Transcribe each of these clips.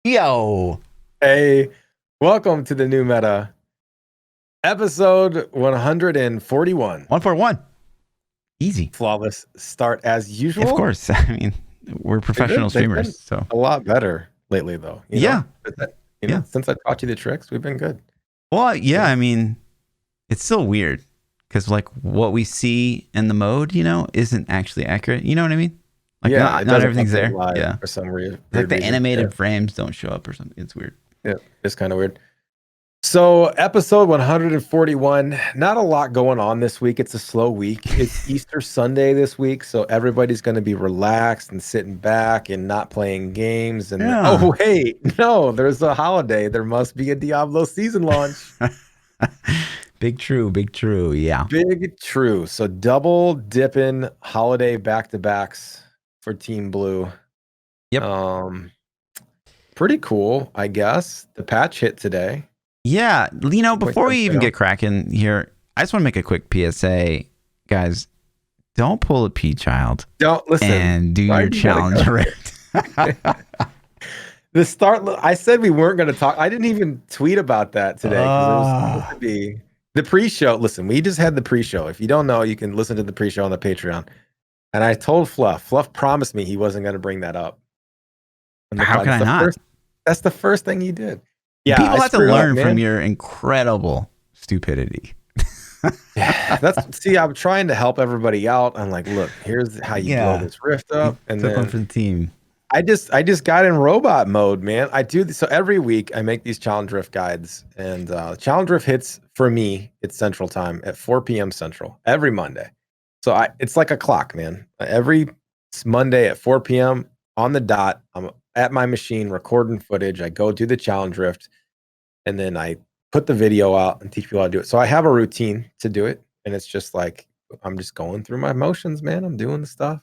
Yo, Hey, welcome to the new meta, episode 141. 141. Easy. Flawless start as Of usual. course. I mean, we're professional They've streamers, been so a lot better lately, though. yeah, yeah. Since I taught you the tricks, we've been good. Well, yeah, Yeah, I mean, it's still weird because like what we see in the mode, isn't actually accurate. You know what I mean? Like yeah, not it not doesn't everything's update there. live Yeah. for some Like weird the reason. Yeah, animated frames don't show up or something. It's weird. yeah, it's kind of weird. So, episode 141, not a lot going on this week. It's a slow week. It's Easter Sunday this week, so everybody's going to be relaxed and sitting back and not playing games. And Yeah. oh, wait, no, there's a holiday. There must be a Diablo season launch. Big true, big true. Yeah. Big true. So, double dipping holiday back-to-backs for Team Blue. Yep. Um, Pretty cool, I guess. The patch hit today. Yeah. Before we even 2.10. get cracking here, I just want to make a quick PSA, guys. Don't pull a PChild. Don't listen. And do your challenge rift. The start, I said we weren't going to talk. I didn't even tweet about that today because it was supposed to be the pre-show. Listen, we just had the pre-show. If you don't know, you can listen to the pre-show on the Patreon. And I told Fluff promised me he wasn't going to bring that up. How can I not? That's the first thing he did. Yeah, people have to learn from your incredible stupidity. Yeah, see, I'm trying to help everybody out. I'm like, look, here's how you blow this rift up, and took then one for the team. I just got in robot mode, man. I do this, so every week I make these challenge rift guides, and challenge rift hits for me. It's Central Time at 4 p.m. Central every Monday. So it's like a clock, man. Every Monday at 4 p.m. on the dot, I'm at my machine recording footage. I go do the challenge rift, and then I put the video out and teach people how to do it. So I have a routine to do it, and it's just like I'm just going through my motions, man. I'm doing the stuff.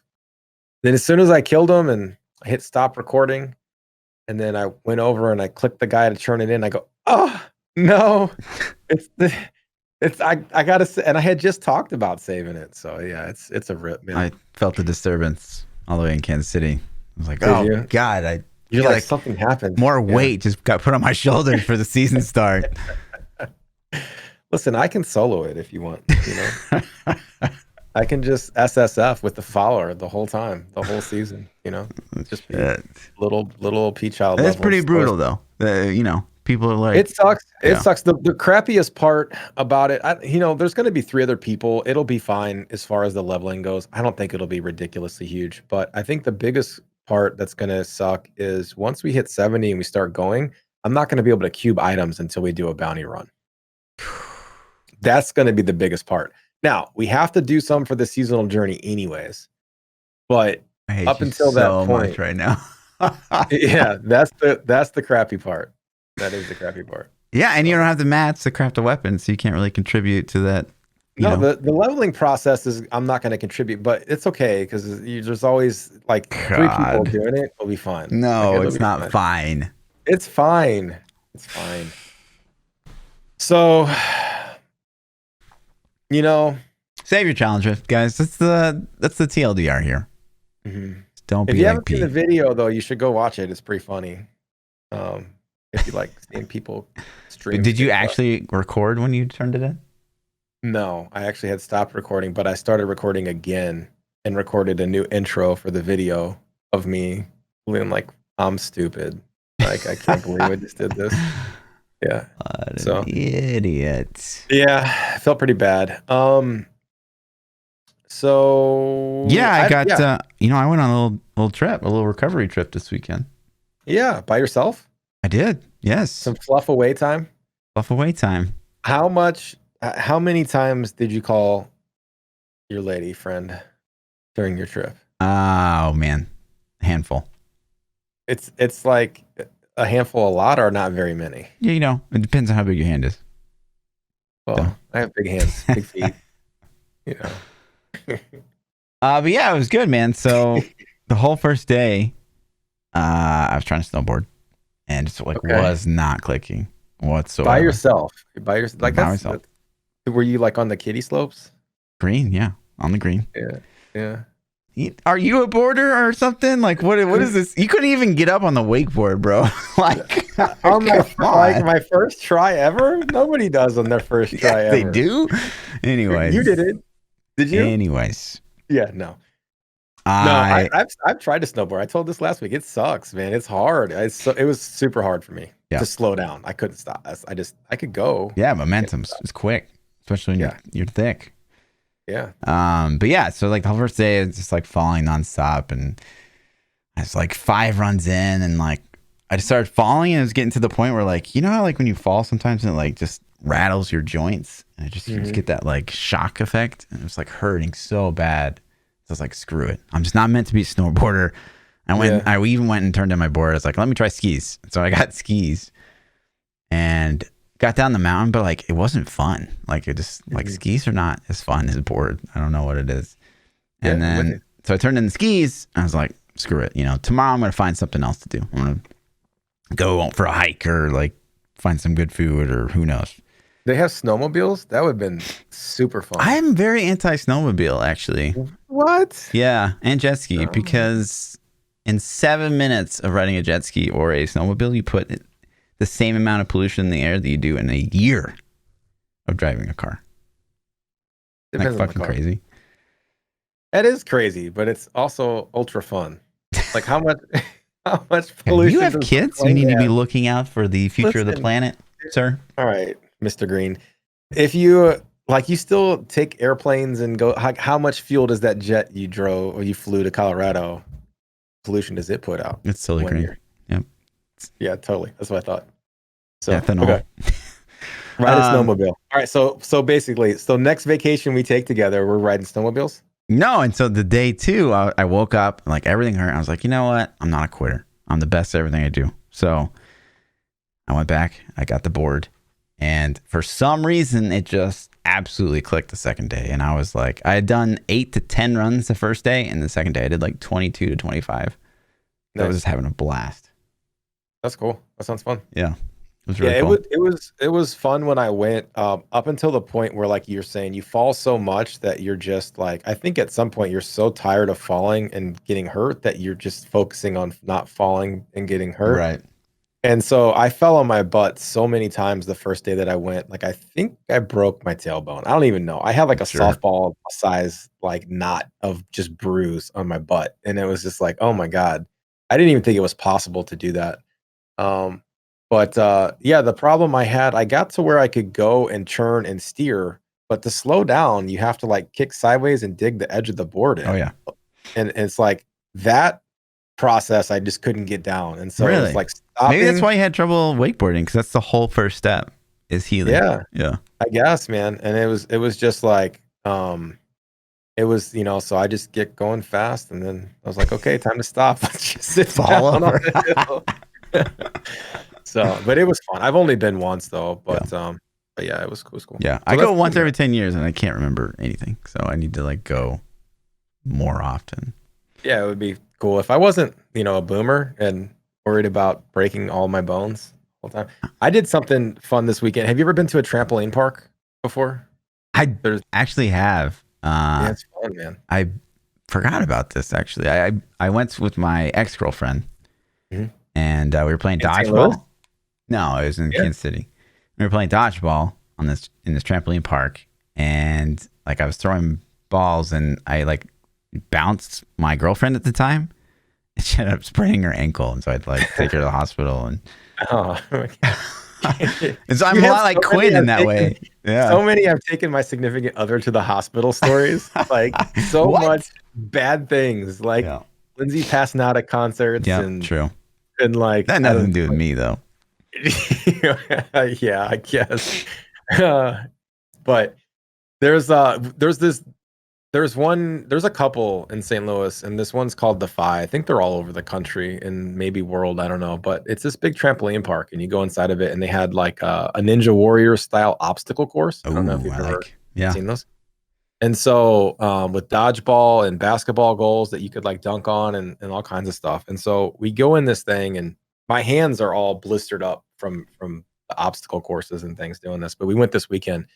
Then as soon as I killed him and I hit stop recording, and then I went over and I clicked the guy to turn it in. I go, oh no, I gotta, and I had just talked about saving it. So yeah, it's a rip, man. I felt the disturbance all the way in Kansas City. I was like, God, you're like something happened. More weight just got put on my shoulders for the season start. Listen, I can solo it if you want. I can just SSF with the follower the whole time, the whole season. Just be little PChild. It's pretty brutal though. People are like, it sucks. It sucks. The crappiest part about it, there's going to be 3 other people. It'll be fine as far as the leveling goes. I don't think it'll be ridiculously huge, but I think the biggest part that's going to suck is once we hit 70 and we start going, I'm not going to be able to cube items until we do a bounty run. That's going to be the biggest part. Now, we have to do some for the seasonal journey anyways, but up until that point right now. yeah, that's the crappy part. That is the crappy part. Yeah, and you don't have the mats to craft a weapon, so you can't really contribute to that. The leveling process is, I'm not going to contribute, but it's okay because there's always like 3 people doing it. It'll be fine. No, it's not fine. It's fine. It's fine. So, save your challenge rift, guys. That's the TLDR here. Mm-hmm. Don't be if you like haven't seen the video though, you should go watch it. It's pretty funny. If you like seeing people stream. Did you actually record when you turned it in? No, I actually had stopped recording, but I started recording again and recorded a new intro for the video of me feeling like I'm stupid. Like I can't believe I just did this. Yeah. What an idiot. Yeah, I felt pretty bad. So yeah, I went on a little trip, a little recovery trip this weekend. Yeah, by yourself? I did. Yes. Some fluff away time? Fluff away time. How many times did you call your lady friend during your trip? Oh man, a handful. It's like a handful, a lot, or not very many? Yeah, it depends on how big your hand is. Well, so. I have big hands, big feet. But yeah, it was good, man. So the whole first day, I was trying to snowboard, and just was not clicking whatsoever. By yourself, by myself. Were you like on the kiddie slopes? Green, yeah, on the green. Yeah. Are you a boarder or something? Like, what is this? You couldn't even get up on the wakeboard, bro. Like, my first try ever? Nobody does on their first try ever. They do? Anyways. You did it. Did you? Anyways. Yeah, no. I've tried to snowboard. I told this last week. It sucks, man. It's hard. It was super hard for me to slow down. I couldn't stop. I could go. Yeah, momentum's is quick, especially when you're thick. Yeah. But yeah, so like the whole first day it's just like falling nonstop, and I was like 5 runs in, and like I just started falling, and it was getting to the point where like, you know how like when you fall sometimes and it like just rattles your joints, and you just get that like shock effect, and it was like hurting so bad. So I was like, screw it. I'm just not meant to be a snowboarder. I even went and turned in my board. I was like, let me try skis. So I got skis and got down the mountain, but like it wasn't fun. Like it just like skis are not as fun as board. I don't know what it is. And then so I turned in the skis, and I was like, screw it. Tomorrow I'm gonna find something else to do. I'm gonna go for a hike or like find some good food, or who knows. They have snowmobiles? That would have been super fun. I'm very anti-snowmobile, actually. What? Yeah, and jet ski, because in 7 minutes of riding a jet ski or a snowmobile, you put the same amount of pollution in the air that you do in a year of driving a car. Depends like fucking crazy. That is crazy, but it's also ultra fun. Like how much pollution? If you have kids, you need to be looking out for the future of the planet, sir. All right, Mr. Green. If you you still take airplanes and go, how much fuel does that jet you drove or you flew to Colorado, pollution does it put out? It's silly green. Yep. Yeah, totally. That's what I thought. So ethanol. Okay. Ride a snowmobile. All right, so basically, next vacation we take together, we're riding snowmobiles? No, and so the day 2, I woke up, like everything hurt. I was like, you know what? I'm not a quitter. I'm the best at everything I do. So I went back, I got the board, and for some reason, it just absolutely clicked the second day. And I was like, I had done 8 to 10 runs the first day, and the second day I did like 22 to 25. Nice. I was just having a blast. That's cool. That sounds fun. Yeah. It was really cool. It was fun when I went up until the point where, like you're saying, you fall so much that you're just like, I think at some point you're so tired of falling and getting hurt that you're just focusing on not falling and getting hurt. Right. And so I fell on my butt so many times the first day that I went. Like I think I broke my tailbone. I don't even know. I had like a softball size like knot of just bruise on my butt, and it was just like, oh my God, I didn't even think it was possible to do that. But the problem I had, I got to where I could go and churn and steer, but to slow down, you have to like kick sideways and dig the edge of the board in. Oh yeah. And it's like that process I just couldn't get down. And so really? It's like stopping. Maybe that's why you had trouble wakeboarding, because that's the whole first step is healing. Yeah. I guess, man. And it was just like it was, so I just get going fast, and then I was like, okay, time to stop. Let's just sit fall over. So, but it was fun. I've only been once though, but yeah, it was cool. Yeah, so I go once every 10 years, and I can't remember anything, so I need to like go more often. Yeah, it would be cool if I wasn't, a boomer and worried about breaking all my bones all the time. I did something fun this weekend. Have you ever been to a trampoline park before? I actually have. Yeah, it's fun, man. I forgot about this actually. I went with my ex-girlfriend, and we were playing dodgeball. No, it was in Kansas City. We were playing dodgeball in this trampoline park, and like I was throwing balls, and I like bounced my girlfriend at the time, and she ended up spraining her ankle, and so I'd like take her to the hospital. And and so I'm a lot like Quinn in that way. Yeah. So many I've taken my significant other to the hospital stories. Like so much bad things. Like Lindsay passing out at concerts. Yeah, and true. And like that had nothing to do with me though. Yeah, I guess. But there's a couple in St. Louis, and this one's called The Phi. I think they're all over the country and maybe world, I don't know, but it's this big trampoline park, and you go inside of it, and they had like a Ninja Warrior style obstacle course. I don't know if you've ever seen those. And so with dodgeball and basketball goals that you could like dunk on and all kinds of stuff. And so we go in this thing, and my hands are all blistered up from the obstacle courses and things doing this. But we went this weekend,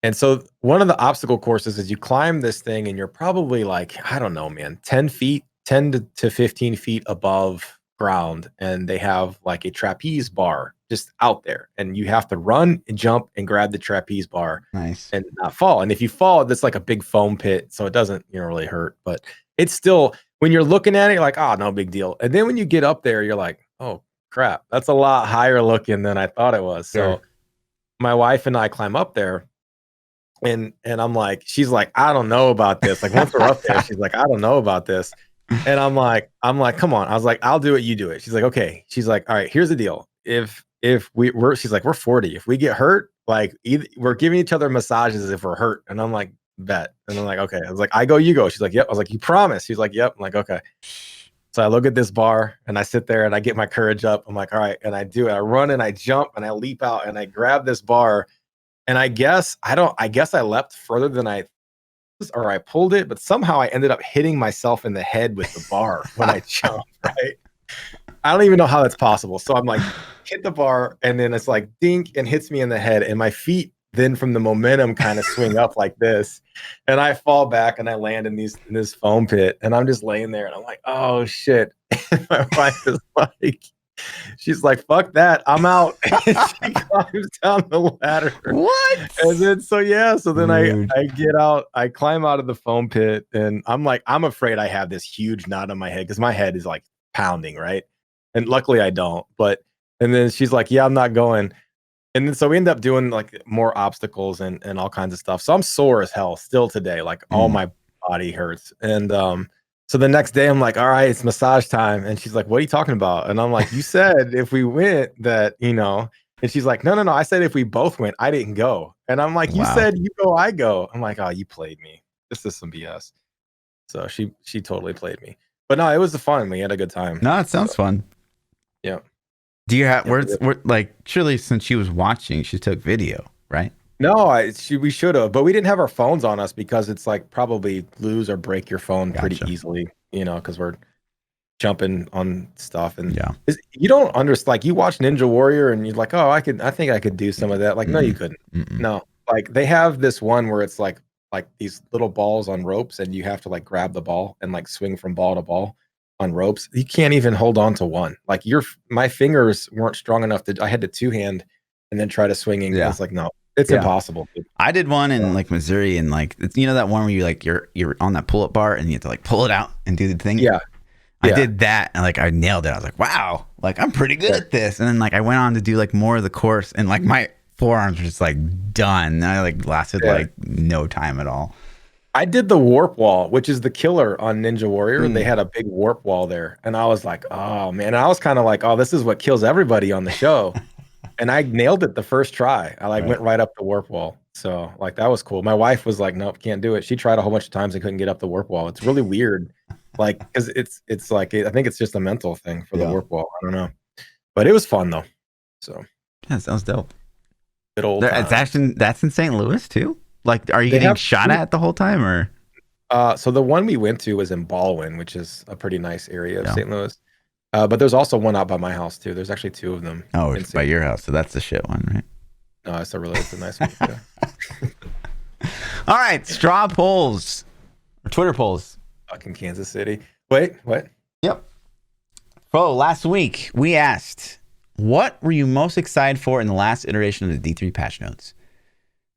And so one of the obstacle courses is you climb this thing and you're probably like, I don't know, man, 10 feet, 10 to 15 feet above ground. And they have like a trapeze bar just out there. And you have to run and jump and grab the trapeze bar Nice. and not fall. And if you fall, that's like a big foam pit. So it doesn't, really hurt. But it's still, when you're looking at it, you're like, oh, no big deal. And then when you get up there, you're like, oh, crap, that's a lot higher looking than I thought it was. Sure. So my wife and I climb up there. And I'm like, she's like, I don't know about this. Like once we're up there, she's like, I don't know about this. And I'm like, come on. I was like, I'll do it, you do it. She's like, okay. She's like, all right, here's the deal. If she's like, we're 40. If we get hurt, like we're giving each other massages if we're hurt. And I'm like, bet. And I'm like, okay. I was like, I go, you go. She's like, yep. I was like, you promise? She's like, yep. I'm like, okay. So I look at this bar and I sit there and I get my courage up. I'm like, all right. And I do it. I run and I jump and I leap out and I grab this bar. And I guess I leapt further than I pulled it, but somehow I ended up hitting myself in the head with the bar when I jumped, right? I don't even know how that's possible. So I'm like, hit the bar, and then it's like dink and hits me in the head, and my feet then from the momentum kind of swing up like this, and I fall back and I land in this foam pit, and I'm just laying there and I'm like, oh shit. And my wife is like, she's like, fuck that, I'm out. And she climbs down the ladder. What? And then so then I get out, I climb out of the foam pit, and I'm like, I'm afraid I have this huge knot on my head because my head is like pounding, right? And luckily I don't. And then she's like, yeah, I'm not going. And then so we end up doing like more obstacles and all kinds of stuff. So I'm sore as hell still today. Like all my body hurts. And so the next day I'm like, all right, it's massage time. And she's like, what are you talking about? And I'm like, you said if we went that, and she's like, no. I said if we both went, I didn't go. And I'm like, you said you go, I go. I'm like, oh, you played me. This is some BS. So she totally played me. But no, it was fun. We had a good time. No, it sounds fun. Yeah. Do you have like surely since she was watching, she took video, right? No, we should have, but we didn't have our phones on us because it's like probably lose or break your phone pretty easily, because we're jumping on stuff. And you don't understand, like you watch Ninja Warrior and you're like, oh, I think I could do some of that. Like, no, you couldn't. No, like they have this one where it's like these little balls on ropes and you have to like grab the ball and like swing from ball to ball on ropes. You can't even hold on to one. Like my fingers weren't strong enough I had to two-hand and then try to swinging. It's like, no, it's impossible. Dude. I did one in like Missouri, and like that one where you like you're on that pull-up bar and you have to like pull it out and do the thing. I did that and like I nailed it. I was like, wow, like I'm pretty good at this. And then like I went on to do like more of the course, and like my forearms were just like done. And I like lasted like no time at all. I did the warp wall, which is the killer on Ninja Warrior. They had a big warp wall there, and I was like, oh man. And I was kind of like, oh, this is what kills everybody on the show. And I nailed it the first try. I like went right up the warp wall. So like that was cool. My wife was like, nope, can't do it. She tried a whole bunch of times and couldn't get up the warp wall. It's really weird. Like, because it's like I think it's just a mental thing for the warp wall. I don't know. But it was fun though. So yeah, sounds dope. Good old that's in St. Louis too? Like, are you getting shot at the whole time, or? So the one we went to was in Baldwin, which is a pretty nice area of St. Louis. But there's also one out by my house too. There's actually two of them. Oh, it's by your house, so that's the shit one, right? No, it's a nice one. Yeah. All right, straw polls or Twitter polls. Fucking Kansas City. Wait, what? Yep. Oh, last week we asked, what were you most excited for in the last iteration of the D3 patch notes?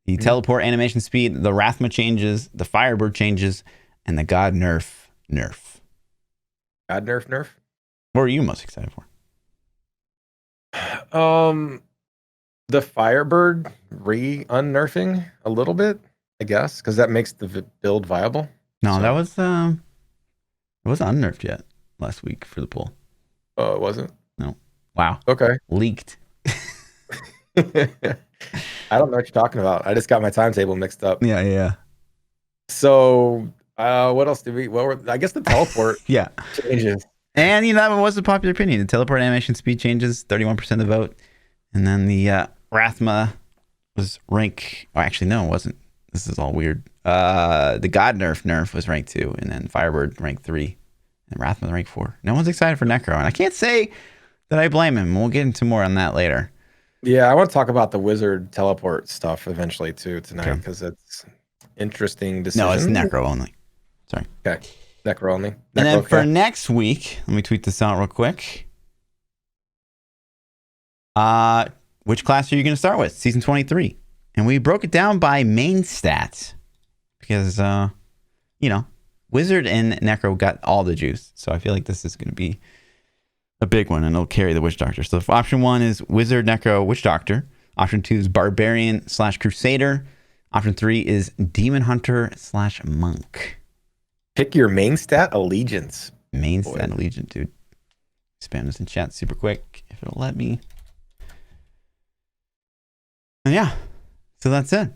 The teleport animation speed, the Rathma changes, the Firebird changes, and the God nerf. God nerf? What were you most excited for? The Firebird unnerfing a little bit, I guess, because that makes the build viable. No, that was it wasn't unnerfed yet last week for the poll. Oh, it wasn't? No. Wow. Okay. Leaked. I don't know what you're talking about. I just got my timetable mixed up. Yeah. So, what else did we? I guess the teleport changes. And that was a popular opinion. The teleport animation speed changes, 31% of the vote. And then the Rathma was rank. Oh, actually, no, it wasn't. This is all weird. The God nerf was rank 2, and then Firebird rank 3, and Rathma rank 4. No one's excited for Necro, and I can't say that I blame him. We'll get into more on that later. Yeah, I want to talk about the wizard teleport stuff eventually too tonight Okay. because it's interesting No, it's decision. necro only. Sorry. Okay, necro only. And then Necro, for okay. next week, let me tweet this out real quick. Which class are you going to start with? Season 23. And we broke it down by main stats because, Wizard and Necro got all the juice. So I feel like this is going to be a big one and it'll carry the Witch Doctor. So option 1 is Wizard, Necro, Witch Doctor. Option 2 is Barbarian / Crusader. Option 3 is Demon Hunter / Monk. Pick your main stat allegiance. Main stat allegiance, dude. Spam this in chat super quick if it'll let me. And yeah, so that's it.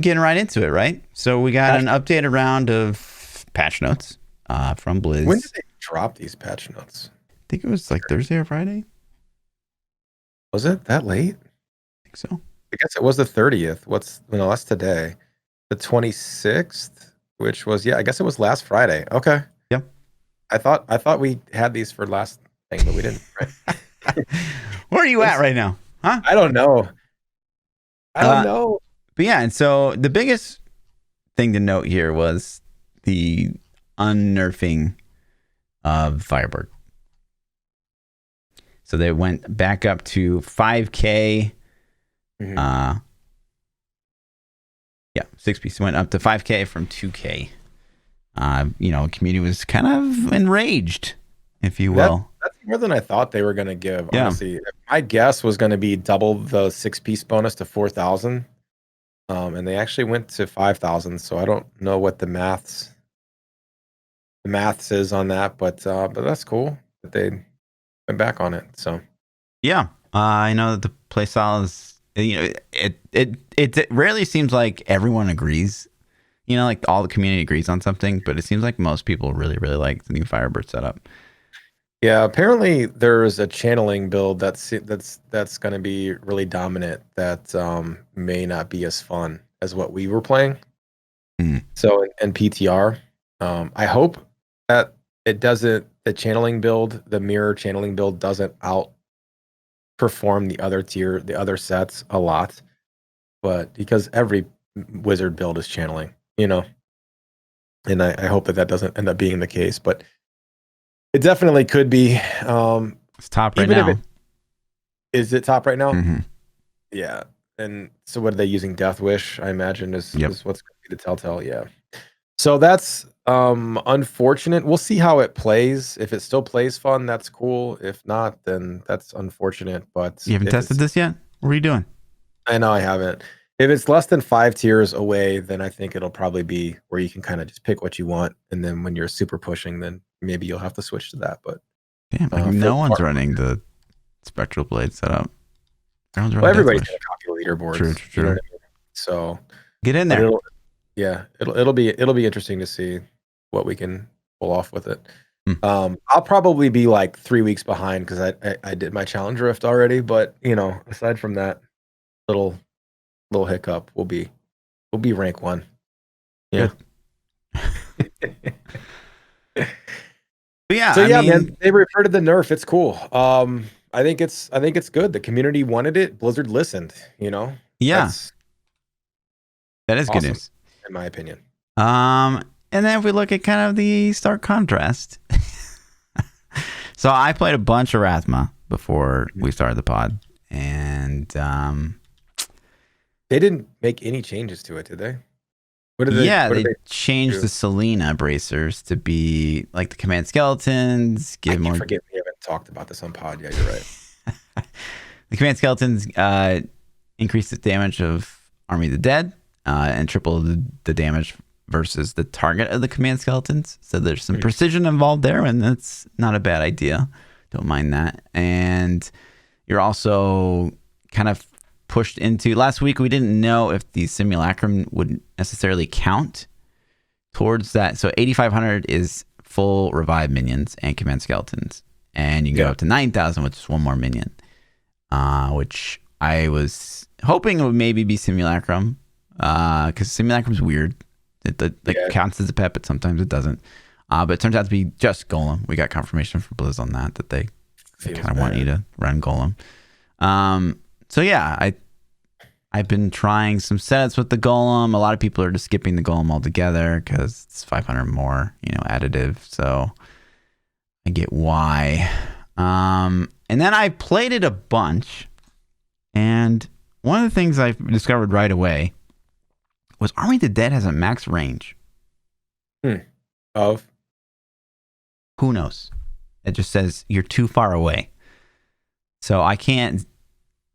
Getting right into it, right? So we got an updated round of patch notes from Blizz. When did they drop these patch notes? I think it was like Thursday or Friday. Was it that late? I think so. I guess it was the 30th. That's today. The 26th, which was, I guess it was last Friday. Okay. Yep. I thought we had these for last thing, but we didn't. Right? Where are you at right now? Huh? I don't know. But yeah, and so the biggest thing to note here was the unnerfing of Firebird. So they went back up to 5K. Mm-hmm. 6 pieces went up to 5K from 2K. Community was kind of enraged, if you will. That's more than I thought they were going to give. Honestly, my guess was going to be double the 6-piece bonus to 4,000, and they actually went to 5,000. So I don't know what the maths is on that, but that's cool that they went back on it. So yeah, I know that the playstyle is. It rarely seems like everyone agrees. Like all the community agrees on something, but it seems like most people really, really like the new Firebird setup. Yeah, apparently there's a channeling build that's going to be really dominant that may not be as fun as what we were playing. So in PTR, I hope that it doesn't. The channeling build, the mirror channeling build, doesn't outperform the other sets a lot, but because every wizard build is channeling, and I hope that doesn't end up being the case, but it definitely could be. It's top right now. Is it top right now? Mm-hmm. Yeah. And so what are they using? Death Wish, I imagine, is what's going to be the telltale. Yeah. So that's unfortunate. We'll see how it plays. If it still plays fun, that's cool. If not, then that's unfortunate. But you haven't tested this yet? What are you doing? I know I haven't. If it's less than 5 tiers away, then I think it'll probably be where you can kind of just pick what you want. And then when you're super pushing, then maybe you'll have to switch to that. But damn, no one's running the Spectral Blade setup. Everybody's going to copy leaderboards. True. You know what I mean? So get in there. It'll be interesting to see what we can pull off with it. I'll probably be like 3 weeks behind because I did my challenge rift already. But aside from that little hiccup, we'll be rank 1. Yeah. Yeah. So man, they referred to the nerf. It's cool. I think it's good. The community wanted it. Blizzard listened. Yeah. That is awesome, good news, in my opinion. And then if we look at kind of the stark contrast, so I played a bunch of Rathma before we started the pod, and they didn't make any changes to it, did they? They changed the Selena bracers to be like the command skeletons. I forget we haven't talked about this on pod. Yeah, you're right. The command skeletons increase the damage of Army of the Dead and triple the damage versus the target of the command skeletons. So there's some precision involved there, and that's not a bad idea. Don't mind that. And you're also kind of pushed into. Last week we didn't know if the simulacrum would necessarily count towards that. So 8,500 is full revive minions and command skeletons, and you can go up to 9,000, which is one more minion, which I was hoping it would maybe be simulacrum, because simulacrum's weird. It counts as a pet, but sometimes it doesn't. But it turns out to be just golem. We got confirmation from Blizz on that they kind of want you to run golem. So yeah, I've been trying some setups with the golem. A lot of people are just skipping the golem altogether because it's 500 more, additive. So I get why. And then I played it a bunch, and one of the things I discovered right away was Army of the Dead has a max range. Of? Who knows? It just says you're too far away. So I can't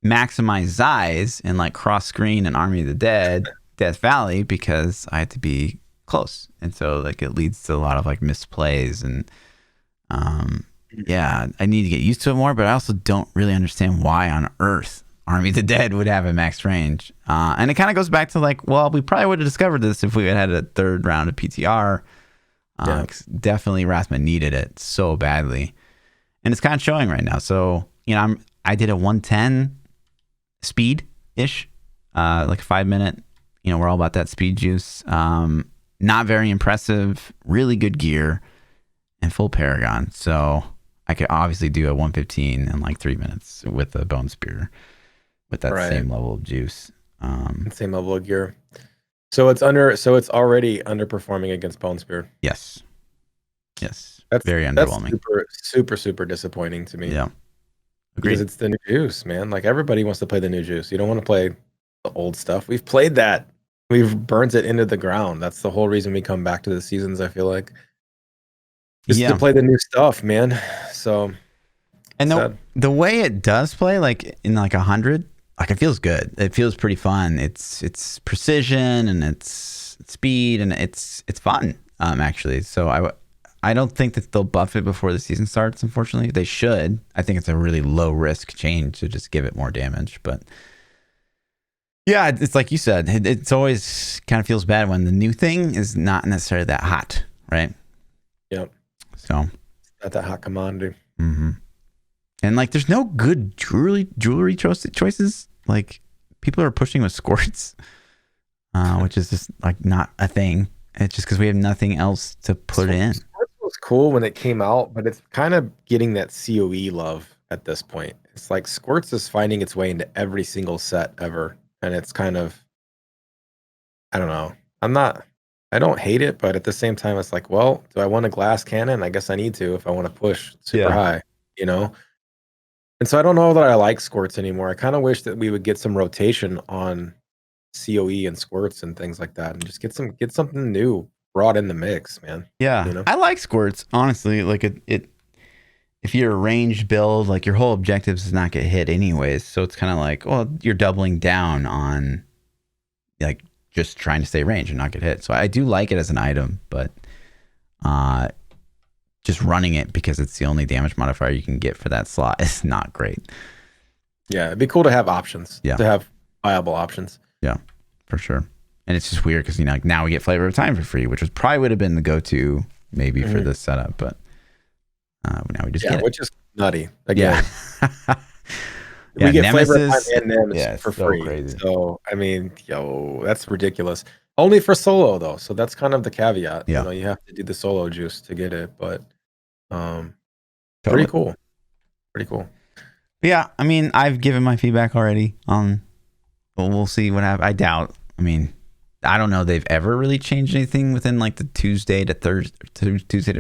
maximize Zeiss and like cross screen an Army of the Dead, Death Valley, because I had to be close. And so like it leads to a lot of like misplays, and yeah, I need to get used to it more, but I also don't really understand why on earth Army of the Dead would have a max range. And it kind of goes back to like, well, we probably would have discovered this if we had a third round of PTR. Definitely Rathman needed it so badly. And it's kind of showing right now. So, I did a 110 speed-ish, like a 5-minute. We're all about that speed juice. Not very impressive, really good gear, and full Paragon. So I could obviously do a 115 in like 3 minutes with a Bone Spear with that same level of juice. Same level of gear. So it's already underperforming against Bone Spear. Yes. That's very underwhelming. That's super disappointing to me. Yeah. Agreed. Because it's the new juice, man. Like everybody wants to play the new juice. You don't want to play the old stuff. We've played that. We've burnt it into the ground. That's the whole reason we come back to the seasons, I feel like. Just to play the new stuff, man. So and the way it does play, like in like 100, like it feels good. It feels pretty fun. It's precision and it's speed and it's fun, actually. So I don't think that they'll buff it before the season starts, unfortunately. They should. I think it's a really low risk change to just give it more damage. But yeah, it's like you said, it's always kind of feels bad when the new thing is not necessarily that hot, right? Yep. So not that hot commodity. Mm-hmm. And like there's no good jewelry choices. Like people are pushing with squirts, which is just like not a thing. It's just because we have nothing else to put in. Squirts was cool when it came out, but it's kind of getting that COE love at this point. It's like Squirts is finding its way into every single set ever. And it's kind of, I don't know. I don't hate it, but at the same time, it's like, well, do I want a glass cannon? I guess I need to if I want to push super high, And so I don't know that I like Squirts anymore. I kind of wish that we would get some rotation on COE and Squirts and things like that, and just get something new brought in the mix, man. Yeah, I like Squirts, honestly. Like it if you're a ranged build, like your whole objective is not get hit anyways. So it's kind of like, well, you're doubling down on like just trying to stay ranged and not get hit. So I do like it as an item, but just running it because it's the only damage modifier you can get for that slot is not great. Yeah, it'd be cool to have options. Yeah. To have viable options. Yeah, for sure. And it's just weird because now we get Flavor of Time for free, which was probably would have been the go-to maybe for this setup, but now we just get it. Which is nutty. Again. Yeah. We get Nemesis, Flavor of Time and Nemesis for free. Crazy. So I mean, that's ridiculous. Only for solo though, so that's kind of the caveat. Yeah. You have to do the solo juice to get it, but totally. Pretty cool. Yeah, I mean, I've given my feedback already on. Well, we'll see what happens. I doubt. I mean, I don't know. They've ever really changed anything within like the Tuesday to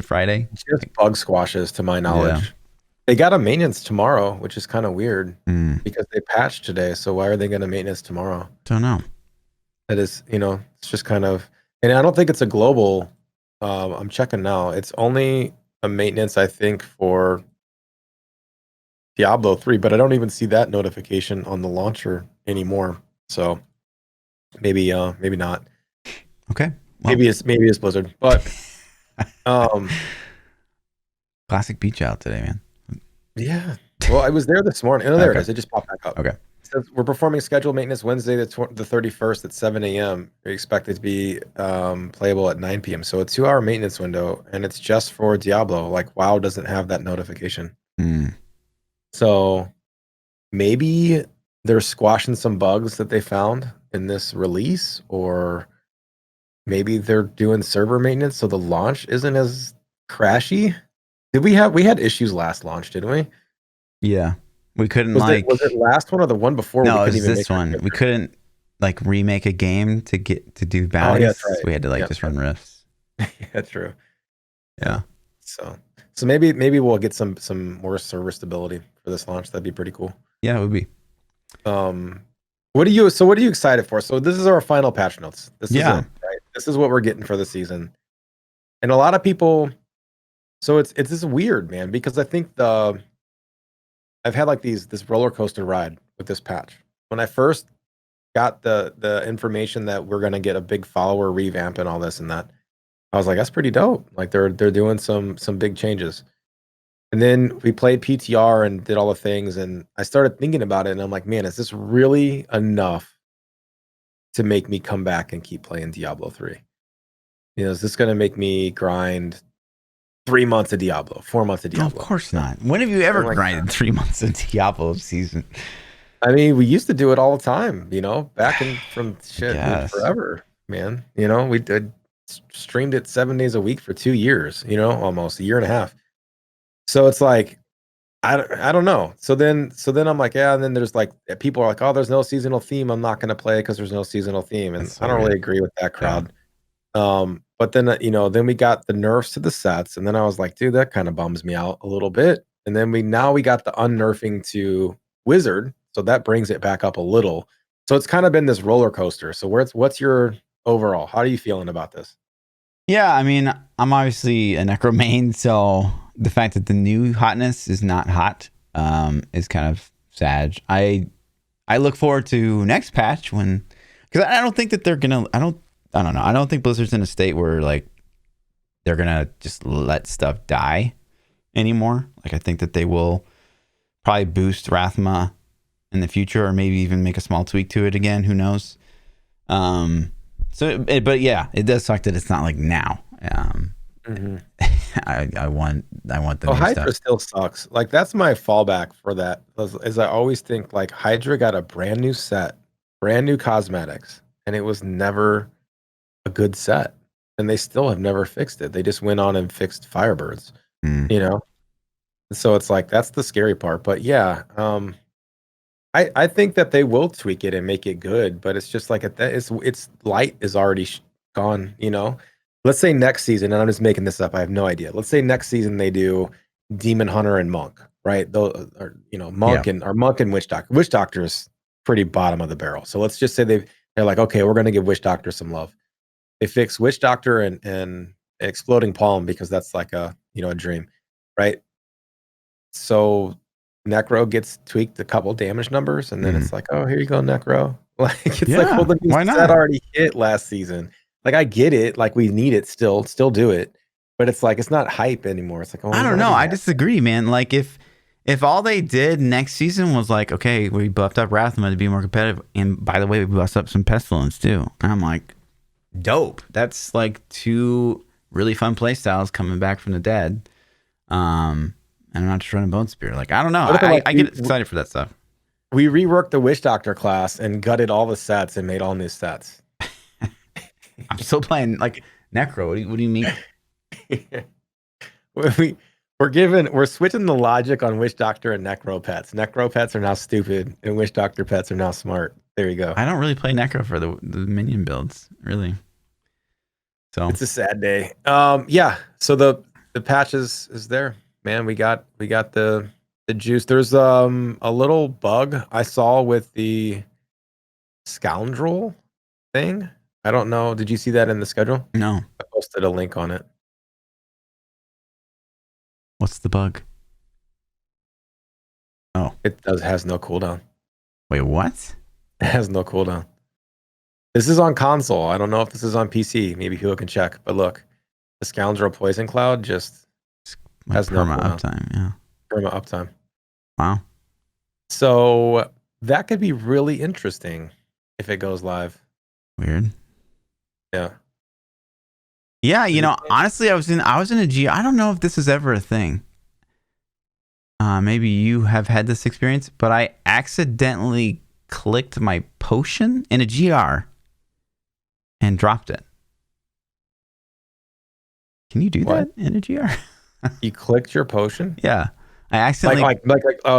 Friday. Just bug squashes, to my knowledge. Yeah. They got a maintenance tomorrow, which is kind of weird because they patched today. So why are they going to maintenance tomorrow? Don't know. That is, it's just kind of, and I don't think it's a global. I'm checking now. It's only a maintenance, I think, for Diablo 3, but I don't even see that notification on the launcher anymore. So maybe not. Okay. Well, maybe it's Blizzard, but classic PChild today, man. Yeah. Well, I was there this morning. Oh, there it is. It just popped back up. Okay. It says we're performing scheduled maintenance Wednesday, the 31st at 7 a.m. We expect it to be playable at 9 p.m. So a 2-hour maintenance window, and it's just for Diablo. Like WoW doesn't have that notification. So maybe they're squashing some bugs that they found in this release, or maybe they're doing server maintenance so the launch isn't as crashy. We had issues last launch, didn't we? Yeah. We couldn't Was it last one or the one before? No, We it couldn't was even this make our one. We character? couldn't like remake a game to do Oh yeah, bounties. that's right. We had to like Yeah, just run rifts. yeah, true. Yeah. Yeah. So maybe we'll get some more server stability for this launch. That'd be pretty cool. Yeah, it would be. Um, what are you excited for? So this is our final patch notes. This is Yeah. it, right? This is what we're getting for the season. And a lot of people, so it's just weird, man, because I think I've had like this roller coaster ride with this patch. When I first got the information that we're gonna get a big follower revamp and all this and that, I was like, that's pretty dope. Like they're doing some big changes. And then we played PTR and did all the things, and I started thinking about it, and I'm like, man, is this really enough to make me come back and keep playing Diablo 3? You know, is this gonna make me grind 3 months of Diablo, 4 months of No, of Diablo? course not. When have you ever Something like grinded 3 months of Diablo season? I mean, we used to do it all the time, you know, back in from shit, dude, Yes. forever, man. You know, we did streamed it 7 days a week for 2 years, you know, almost a year and a half. So it's like, I don't know. So then I'm like, yeah, and then there's like people are like, oh, there's no seasonal theme. I'm not gonna play because there's no seasonal theme. And That's so I don't weird. really agree with that Yeah. crowd. But then you know, then we got the nerfs to the sets, and then I was like, dude, that kind of bums me out a little bit. And then we got the unnerfing to Wizard, so that brings it back up a little. So it's kind of been this roller coaster. So what's your overall? How are you feeling about this? Yeah, I mean, I'm obviously a necro main, so the fact that the new hotness is not hot is kind of sad. I look forward to next patch when, because I don't think that they're gonna. I don't know. I don't think Blizzard's in a state where like they're gonna just let stuff die anymore. Like I think that they will probably boost Rathma in the future, or maybe even make a small tweak to it again. Who knows? But yeah, it does suck that it's not like now. Mhm. I want the Oh, new Hydra stuff. still sucks. Like that's my fallback for that. Is I always think like Hydra got a brand new set, brand new cosmetics, and it was never a good set. And they still have never fixed it. They just went on and fixed Firebirds, Mm. you know? So it's like that's the scary part. But yeah, I think that they will tweak it and make it good, but it's just like it's light is already gone, you know. Let's say next season, and I'm just making this up, I have no idea. Let's say next season they do Demon Hunter and Monk, right? Those or you know, Yeah. Monk and Witch Doctor. Witch Doctor is pretty bottom of the barrel. So let's just say they're like, okay, we're gonna give Witch Doctor some love. They fix Witch Doctor and Exploding Palm because that's like a a dream, right? So Necro gets tweaked a couple damage numbers, and then Mm. it's like, oh, here you go, Necro. Like it's like, well, Yeah. the new Why set not? already hit last season. Like I get it, like we need it still do it, but it's like it's not hype anymore. It's like, oh, I we've don't know. already I had. disagree, man. Like if all they did next season was like, okay, we buffed up Rathma to be more competitive, and by the way, we buffed up some Pestilence too. And I'm like, dope. That's like two really fun play styles coming back from the dead. And I'm not just running Bone Spear. Like I don't know. What if like I get excited for that stuff. we reworked the Witch Doctor class and gutted all the sets and made all new sets? I'm still playing like Necro. What do you mean? we we're switching the logic on Witch Doctor and Necro pets. Necro pets are now stupid, and Witch Doctor pets are now smart. There you go. I don't really play Necro for the minion builds, really. So It's a sad day. Yeah. So the patch is there, man. We got the juice. There's a little bug I saw with the scoundrel thing. I don't know. Did you see that in the schedule? no. I posted a link on it. What's the bug? Oh, It has no cooldown. wait, what? It has no cooldown. This is on console. I don't know if this is on PC. Maybe people can check. But look, the scoundrel poison cloud just Like has no perma cooldown. uptime. Yeah. Perma uptime. Wow. So that could be really interesting if it goes live. Weird. Yeah. Yeah, honestly, I was in a G. I don't know if this is ever a thing. Maybe you have had this experience, but I accidentally clicked my potion in a GR and dropped it. Can you do What? that in a GR? You clicked your potion? Yeah. I accidentally.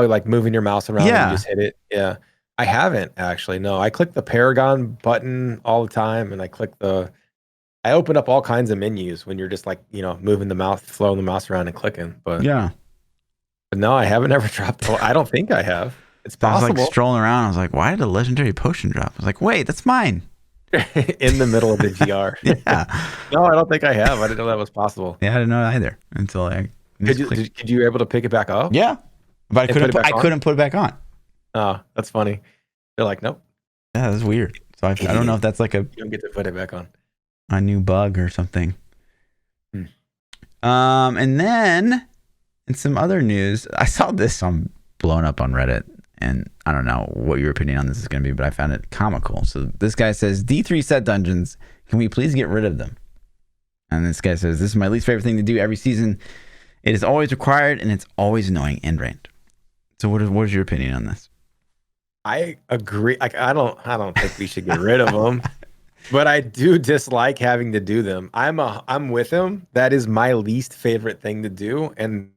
Like moving your mouse around and you Yeah. just hit it. Yeah. I haven't actually. No, I click the Paragon button all the time, and I open up all kinds of menus when you're just like, moving the mouse, flowing the mouse around and clicking. But Yeah. no, I haven't ever dropped. I don't think I have. It's So I was like possible. strolling around. I was like, why did a legendary potion drop? I was like, wait, that's mine. In the middle of the GR. Yeah. No, I don't think I have. I didn't know that was possible. Yeah, I didn't know either until I Could you able to pick it back up? Yeah. But And put it back I on? couldn't put it back on. Oh, that's funny. They're like, nope, Yeah, that's weird. So I don't know if that's like you don't get to put it back on. a new bug or something. Hmm. And then in some other news, I saw this blown up on Reddit, and I don't know what your opinion on this is going to be, but I found it comical. So this guy says, D3 set dungeons, can we please get rid of them? And this guy says, this is my least favorite thing to do every season. It is always required, and it's always annoying and drained. So what is your opinion on this? I agree. Like, I don't think we should get rid of them, but I do dislike having to do them. I'm with him. That is my least favorite thing to do, and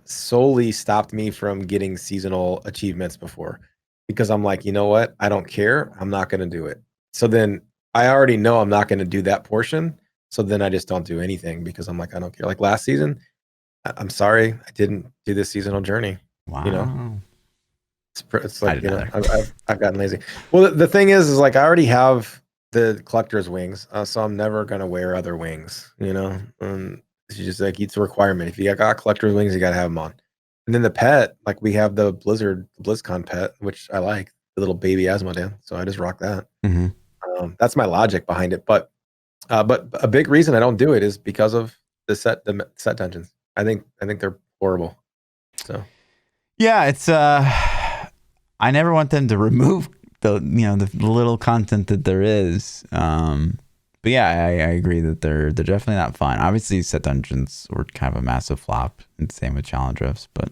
solely stopped me from getting seasonal achievements before, because I'm like, you know what? I don't care. I'm not going to do it. So then I already know I'm not going to do that portion. So then I just don't do anything because I'm like, I don't care. Like last season, I'm sorry, I didn't do the seasonal journey. Wow. It's like, I've gotten lazy. Well, the thing is like I already have the collector's wings, so I'm never gonna wear other wings. It's just like it's a requirement. If you got collector's wings, you gotta have them on. And then the pet, like we have the BlizzCon pet, which I like, the little baby Asmodean. So I just rock that. Mm-hmm. That's my logic behind it. But a big reason I don't do it is because of the set dungeons. I think they're horrible. So yeah, it's I never want them to remove the little content that there is. But yeah, I agree that they're definitely not fun. Obviously, set dungeons were kind of a massive flop, and same with challenge rifts. But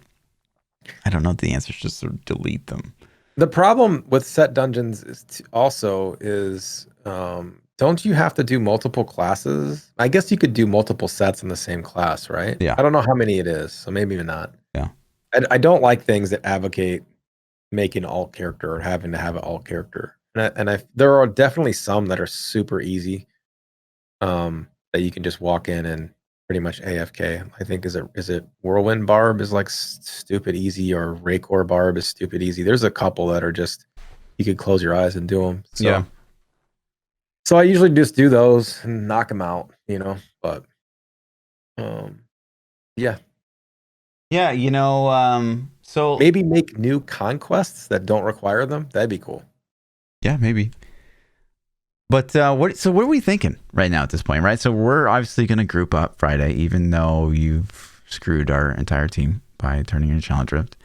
I don't know if the answer is just to delete them. The problem with set dungeons is don't you have to do multiple classes? I guess you could do multiple sets in the same class, right? Yeah. I don't know how many it is, so maybe not. Yeah. I don't like things that advocate making alt character or having to have an alt character. And there are definitely some that are super easy, that you can just walk in and pretty much AFK. I think is it Whirlwind Barb is like stupid easy, or Raycore Barb is stupid easy. There's a couple that are just you could close your eyes and do them. So, yeah. So I usually just do those and knock them out, But yeah. Yeah, so maybe make new conquests that don't require them. That'd be cool. Yeah, maybe. But what are we thinking right now at this point, right? So we're obviously going to group up Friday, even though you've screwed our entire team by turning into Challenge Rift.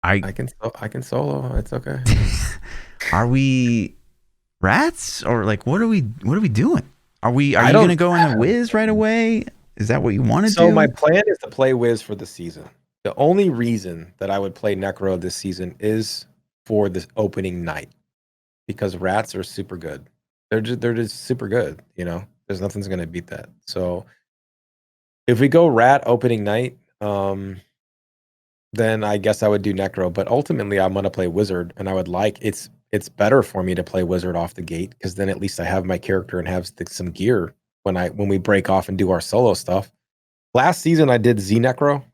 I can solo. It's okay. Are we rats, or like what are we doing? Are you going to go in a Wiz right away? Is that what you want to do? So my plan is to play Wiz for the season. The only reason that I would play Necro this season is for this opening night, because rats are super good. They're just super good. There's nothing's gonna beat that. So if we go rat opening night, then I guess I would do Necro. But ultimately, I'm gonna play Wizard, and I would like it's better for me to play Wizard off the gate, because then at least I have my character and have some gear when we break off and do our solo stuff. Last season I did Z Necro,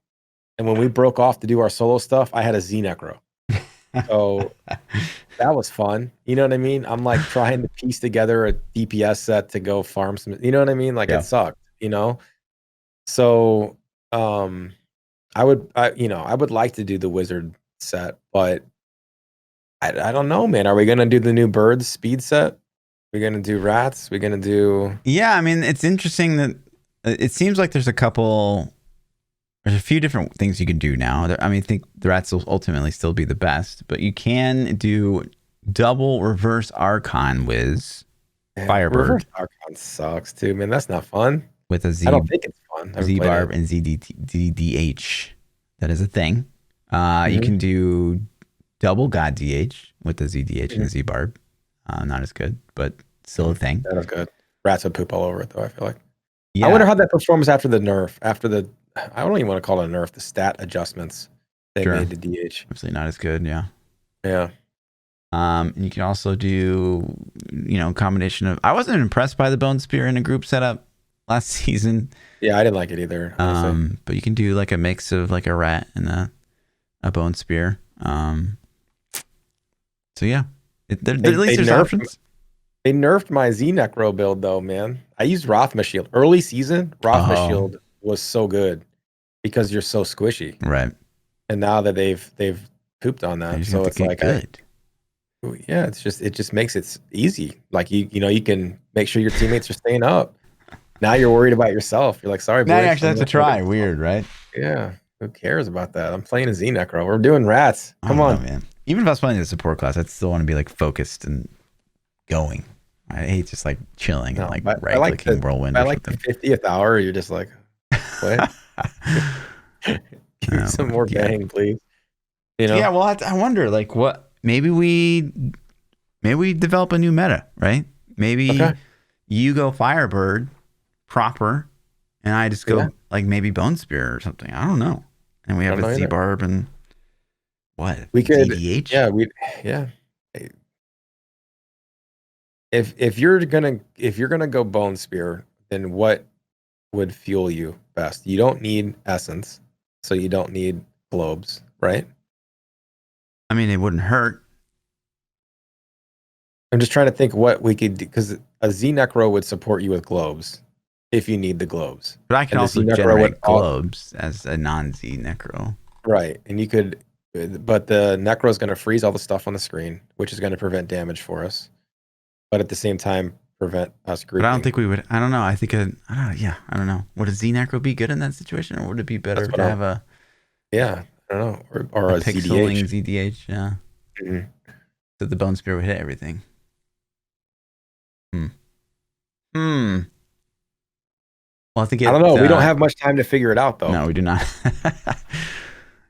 and when we broke off to do our solo stuff, I had a Z Necro. So that was fun. You know what I mean? I'm like trying to piece together a DPS set to go farm some. You know what I mean? Like, yeah. It sucked. So I would like to do the Wizard set, but I don't know, man. Are we gonna do the new Birds speed set? We're gonna do rats. We're gonna do. Yeah, I mean, it's interesting that it seems like there's a few different things you can do now. I mean, I think the rats will ultimately still be the best, but you can do double reverse Archon Wiz Firebird. Reverse Archon sucks too, man. That's not fun. With a Z, I don't think it's fun. Z Barb and ZDH. That is a thing. You can do double God DH with the ZDH and the Z Barb. Not as good, but still a thing. That is good. Rats would poop all over it, though, I feel like. Yeah. I wonder how that performs after the nerf, after the I don't even want to call it a nerf. The stat adjustments they Sure. made to DH. Obviously not as good. Yeah. Yeah. And you can also do, combination of. I wasn't impressed by the Bone Spear in a group setup last season. Yeah, I didn't like it either. Honestly. But you can do like a mix of like a rat and a Bone Spear. So yeah, at least there's options. They nerfed my Z Necro build though, man. I used Rothma Shield early season. Rothma Shield was so good because you're so squishy, right? And now that they've pooped on that, so it's like good. It just makes it easy. Like you can make sure your teammates are staying up. Now you're worried about yourself. You're like, sorry, boys. Now you actually have to try. Weird, right? Yeah. Who cares about that? I'm playing a Z Necro. We're doing rats. Come on, man. Even if I was playing the support class, I'd still want to be like focused and going. I hate just like chilling and like right clicking whirlwind. I like the 50th hour. You're just like, what? Give me some more bang, please. Yeah. Well, I wonder, like, what? Maybe we develop a new meta, right? Maybe you go Firebird proper, and I just go like maybe Bone Spear or something. I don't know. And we have a Z-Barb and what? We could ZDH? Yeah. If you're gonna go Bone Spear, then what would fuel you best? You don't need essence, so you don't need globes, right? I mean, it wouldn't hurt. I'm just trying to think what we could do, because a Z Necro would support you with globes if you need the globes. But I can also generate globes as a non-Z Necro. Right, and you could, but the Necro is going to freeze all the stuff on the screen, which is going to prevent damage for us, but at the same time prevent us grouping. But I don't think we would. I don't know. I think I don't know. Would a Z Necro be good in that situation, or would it be better to have a? Yeah, I don't know, or a pixeling ZDH. Yeah. Mm-hmm. So the Bone Spear would hit everything. We'll have to get, I don't know. We don't have much time to figure it out, though. No, we do not.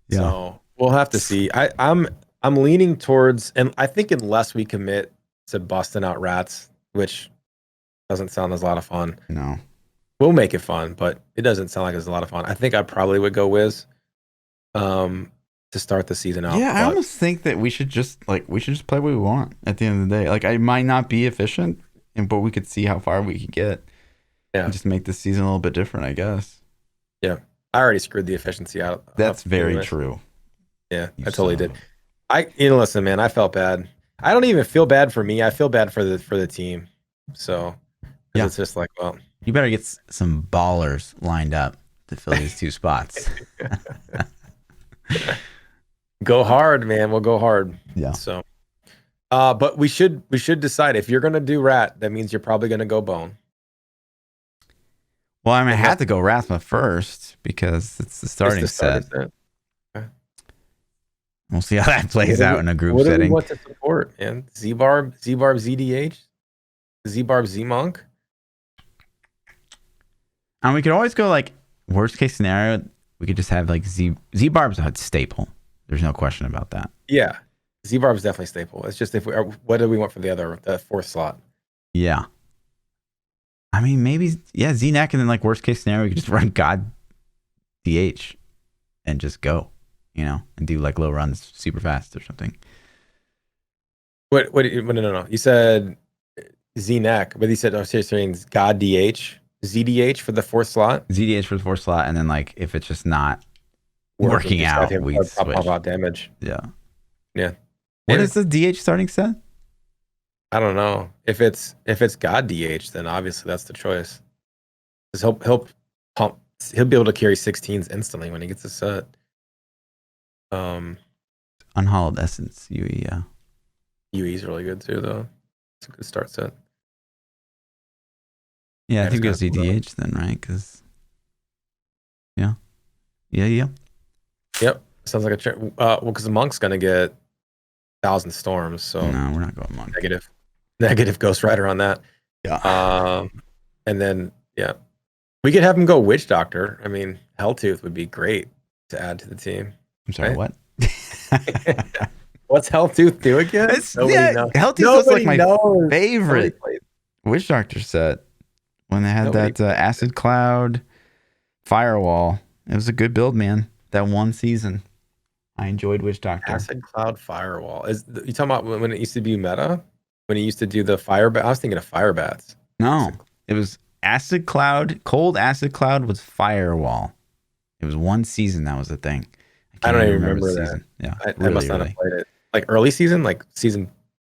Yeah. So we'll have to see. I'm leaning towards, and I think unless we commit to busting out rats, which doesn't sound as a lot of fun. No. We'll make it fun, but it doesn't sound like it's a lot of fun. I think I probably would go Wiz to start the season out. Yeah, I almost think that we should just play what we want at the end of the day. Like, I might not be efficient, but we could see how far we could get. Yeah. And just make this season a little bit different, I guess. Yeah. I already screwed the efficiency out. That's very true. Yeah, I totally did. Listen, man, I felt bad. I don't even feel bad for me. I feel bad for the team. So it's just like, well, you better get some ballers lined up to fill these two spots. Go hard, man. We'll go hard. Yeah. So, but we should decide if you're gonna do rat. That means you're probably gonna go bone. Well, I mean, I had to go Rathma first because it's the starting set. Okay. We'll see how that plays out in a group setting. What do we want to support, man? Z-Barb, ZDH? Z-Barb, Z-Monk? And we could always go, like, worst case scenario, we could just have, like, Z-Barb's a staple. There's no question about that. Yeah. Z-Barb's definitely staple. It's just what do we want for the fourth slot? Yeah. I mean, maybe, Z-Neck, and then, like, worst case scenario, we could just run God DH and just go, and do, like, low runs super fast or something. No. You said Z-Neck, but you said, saying God DH, ZDH for the fourth slot? ZDH for the fourth slot, and then, like, if it's just not working out, we switch. Pop out damage. Yeah. Yeah. What is the DH starting set? I don't know. If it's God DH, then obviously that's the choice. Because he'll be able to carry 16s instantly when he gets a set. Unhollowed Essence, UE, yeah. UE's really good too, though. It's a good start set. Yeah, I think it goes ZDH then, right? Because yeah. Yep. Sounds like a well, because the Monk's gonna get 1,000 Storms, so no, we're not going Monk. Negative Ghost Rider on that. Yeah. And then we could have him go Witch Doctor. I mean, Helltooth would be great to add to the team. I'm sorry, right? What? What's Helltooth do again? Helltooth was like my favorite Witch Doctor set when they had that Acid Cloud Firewall. It was a good build, man. That one season, I enjoyed Witch Doctor. Acid Cloud Firewall. You talking about when it used to be meta? When it used to do the fire bat? I was thinking of fire bats. No, it was Acid Cloud. Cold Acid Cloud was Firewall. It was one season that was the thing. I don't even remember the that. season. Yeah, I must not have played it. Like early season, like season,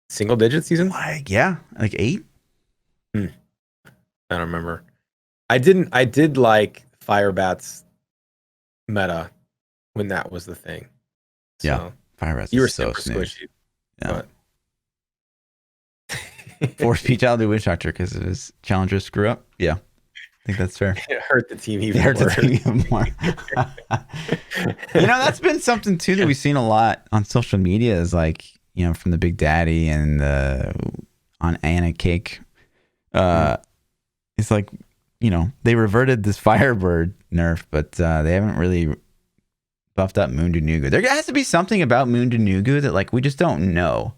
single digit season. Like yeah, like 8. I don't remember. I did like fire bats meta when that was the thing. So yeah, fire bats. You were so super smooth. squishy. Yeah. Force PChild to Witch Doctor because of his challenger screw up. Yeah, I think that's fair. It hurt the team even more. That's been something too that we've seen a lot on social media is like, from the Big Daddy and on Anna Cake. It's like, they reverted this Firebird nerf, but they haven't really buffed up Moon to Nugu. There has to be something about Moon to Nugu that like we just don't know.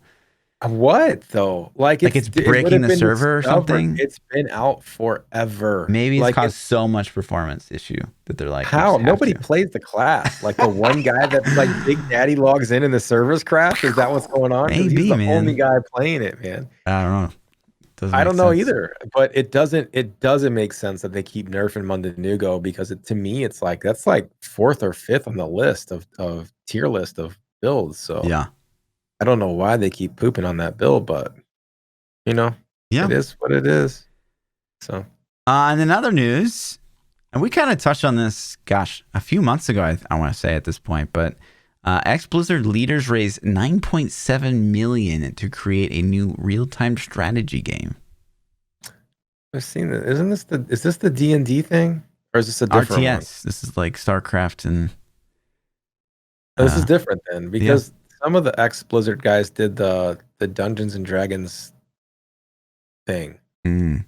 What though? Like it's breaking the server or something. It's been out forever. Maybe it's caused so much performance issue that they're like, how nobody plays the class. Like the one guy that's like Big Daddy logs in and the servers crash. Is that what's going on? Maybe, he's the man. only guy playing it, man. I don't know. I don't know either. But it doesn't make sense that they keep nerfing Mundanugo because to me it's like that's like 4th or 5th on the list of tier list of builds. So yeah. I don't know why they keep pooping on that build, but it is what it is. So, and in other news, and we kind of touched on this, a few months ago, I want to say at this point, but ex-Blizzard leaders raised $9.7 million to create a new real-time strategy game. I've seen it. Is this the D&D thing, or is this a different RTS? one? This is like StarCraft and. This is different then because. Some of the ex-Blizzard guys did the Dungeons and Dragons thing. Mm.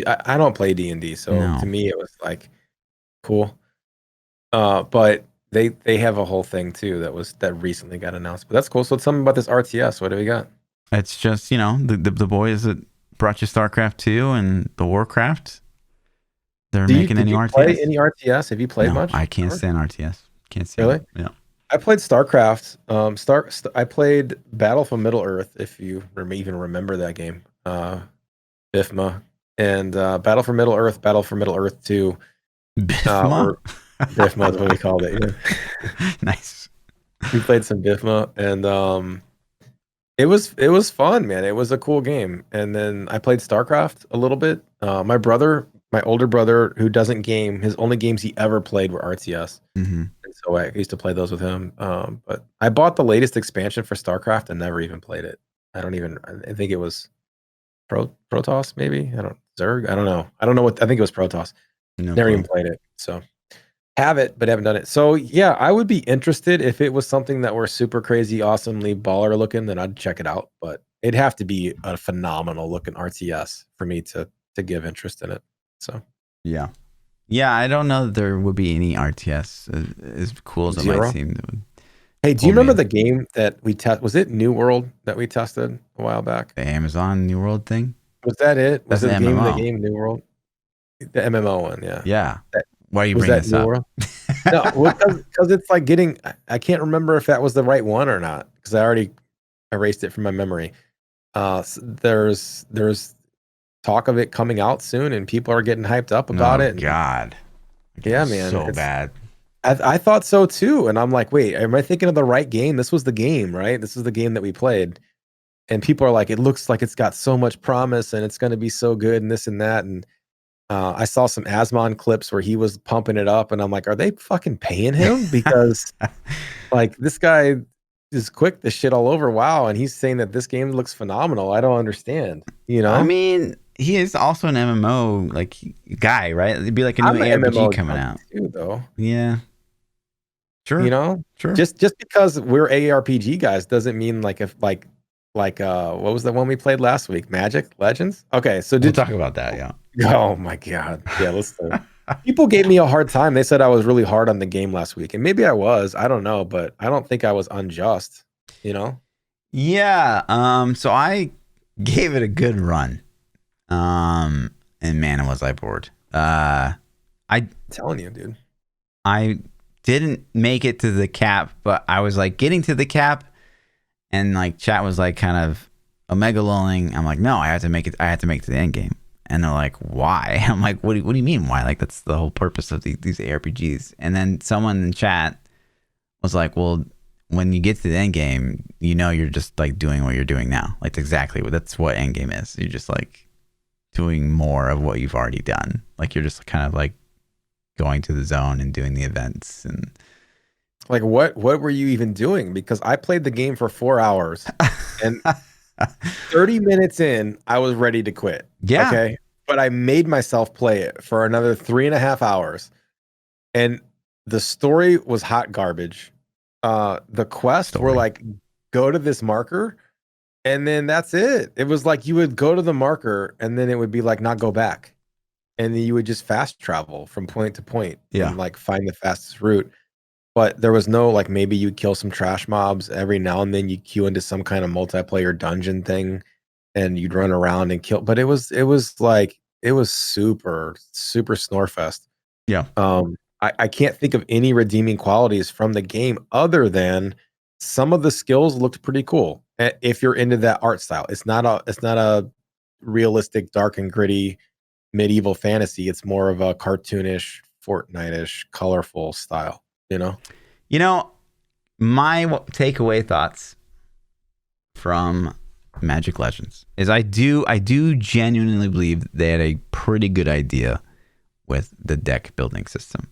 I don't play D&D, so to me it was like cool. But they have a whole thing too that recently got announced. But that's cool. So tell me about this RTS. What do we got? It's just the boys that brought you StarCraft 2 and the Warcraft. They're making any RTS. Play any RTS? Have you played much? I can't stand RTS. Can't stand really. It. Yeah. I played StarCraft. I played Battle for Middle Earth, if you even remember that game. BIFMA and Battle for Middle Earth 2. BIFMA? BIFMA is what we called it. Yeah. Nice. We played some BIFMA, and it was fun, man. It was a cool game. And then I played StarCraft a little bit. My older brother, who doesn't game, his only games he ever played were RTS. Mm-hmm. And so I used to play those with him. But I bought the latest expansion for StarCraft and never even played it. I think it was Protoss, maybe. Zerg. I don't know. I think it was Protoss. Never even played it. So have it, but haven't done it. So yeah, I would be interested if it was something that were super crazy, awesomely baller looking, then I'd check it out. But it'd have to be a phenomenal looking RTS for me to give interest in it. So yeah, I don't know that there would be any RTS as cool as it might seem. Hey, do you remember the game that we tested? Was it New World that we tested a while back? The Amazon New World thing? Was that it? Was That's it the game New World? The MMO one, yeah. Yeah. Why are you bringing this up? No, because it's like I can't remember if that was the right one or not because I already erased it from my memory. There's talk of it coming out soon, and people are getting hyped up about it. God. Yeah, man. So bad. I thought so too. And I'm like, wait, am I thinking of the right game? This was the game, right? This is the game that we played. And people are like, it looks like it's got so much promise and it's going to be so good and this and that. And I saw some Asmon clips where he was pumping it up. And I'm like, are they fucking paying him? Because like this guy is quick to shit all over WoW. And he's saying that this game looks phenomenal. I don't understand. I mean, he is also an MMO like guy, right? It'd be like a new ARPG coming out too, though. Yeah. Sure. Sure. Just because we're ARPG guys doesn't mean like what was the one we played last week? Magic Legends? Okay, so we'll talk about that, yeah. Oh my god. Yeah, let's people gave me a hard time. They said I was really hard on the game last week. And maybe I was. I don't know, but I don't think I was unjust, Yeah. So I gave it a good run. And man, was I bored. I'm telling you, dude. I didn't make it to the cap, but I was like getting to the cap, and like chat was like kind of omega lulling. I'm like, no, I have to make it. I have to make it to the end game. And they're like, why? I'm like, what do you mean why? Like, that's the whole purpose of these ARPGs. And then someone in chat was like, well, when you get to the end game, you know, you're just like doing what you're doing now. Like, that's what end game is. You're just like doing more of what you've already done. Like, you're just kind of like going to the zone and doing the events. And like, what were you even doing? Because I played the game for 4 hours and 30 minutes in, I was ready to quit. Yeah. Okay. But I made myself play it for another 3.5 hours. And the story was hot garbage. The quests were like, go to this marker, and then that's it. It was like you would go to the marker, and then it would be like, not go back. And then you would just fast travel from point to point and like find the fastest route. But there was no like, maybe you'd kill some trash mobs every now and then, you queue into some kind of multiplayer dungeon thing and you'd run around and kill. But it was super, super snorefest. Yeah. I can't think of any redeeming qualities from the game other than some of the skills looked pretty cool. If you're into that art style, it's not a realistic, dark and gritty medieval fantasy. It's more of a cartoonish, Fortnite-ish, colorful style. You know, my takeaway thoughts from Magic Legends is I do genuinely believe they had a pretty good idea with the deck building system.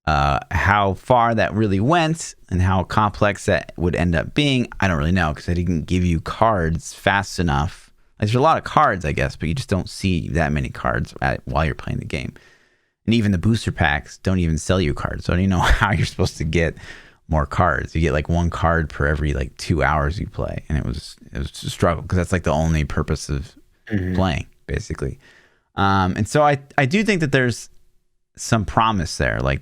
How far that really went and how complex that would end up being, I don't really know, because they didn't give you cards fast enough. There's a lot of cards, I guess, but you just don't see that many cards while you're playing the game. And even the booster packs don't even sell you cards. So I don't even know how you're supposed to get more cards. You get like one card per every like 2 hours you play. And it was a struggle because that's like the only purpose of playing, basically. And so I do think that there's some promise there, like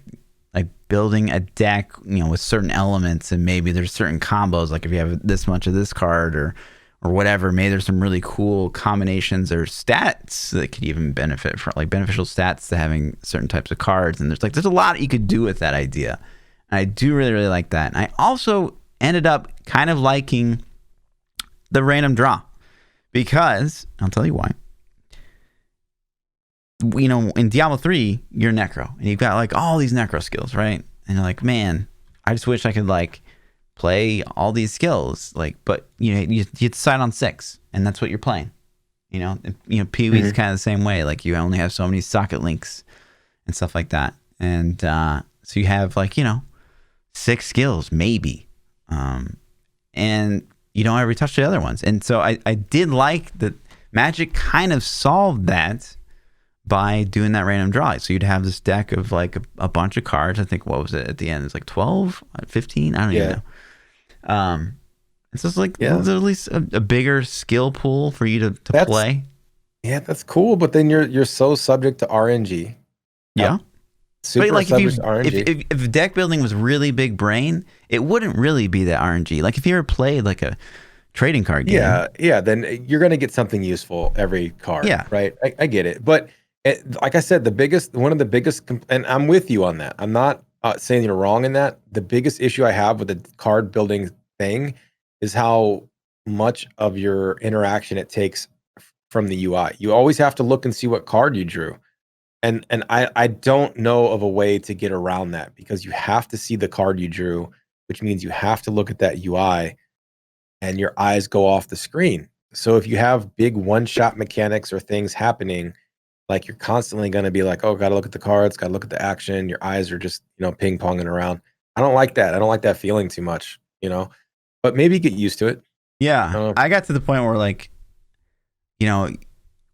building a deck, with certain elements, and maybe there's certain combos, like if you have this much of this card or whatever, maybe there's some really cool combinations or stats that could even benefit from, like beneficial stats to having certain types of cards. And there's a lot you could do with that idea. And I do really, really like that. And I also ended up kind of liking the random draw because I'll tell you why. In Diablo 3, you're Necro and you've got like all these Necro skills, right? And you're like, man, I just wish I could like play all these skills, like, but you decide on 6 and that's what you're playing. POE is kind of the same way. Like you only have so many socket links and stuff like that. And so you have like, 6 skills maybe. And you don't ever touch the other ones. And so I did like that Magic kind of solved that by doing that random draw. So you'd have this deck of like a bunch of cards. I think, what was it at the end? It's like 12, 15? I don't even know. It's just like there's at least a bigger skill pool for you to play. Yeah, that's cool. But then you're so subject to RNG. Yeah. Super but like subject to RNG. if deck building was really big brain, it wouldn't really be that RNG. Like if you ever played like a trading card game. Yeah, then you're gonna get something useful every card. Yeah. Right. I get it. But like I said, one of the biggest, and I'm with you on that. I'm not saying you're wrong in that. The biggest issue I have with the card building thing is how much of your interaction it takes from the UI. You always have to look and see what card you drew. And I don't know of a way to get around that, because you have to see the card you drew, which means you have to look at that UI and your eyes go off the screen. So if you have big one-shot mechanics or things happening, like you're constantly going to be like, oh, got to look at the cards, got to look at the action. Your eyes are just, ping-ponging around. I don't like that. I don't like that feeling too much, but maybe get used to it. Yeah. I got to the point where like,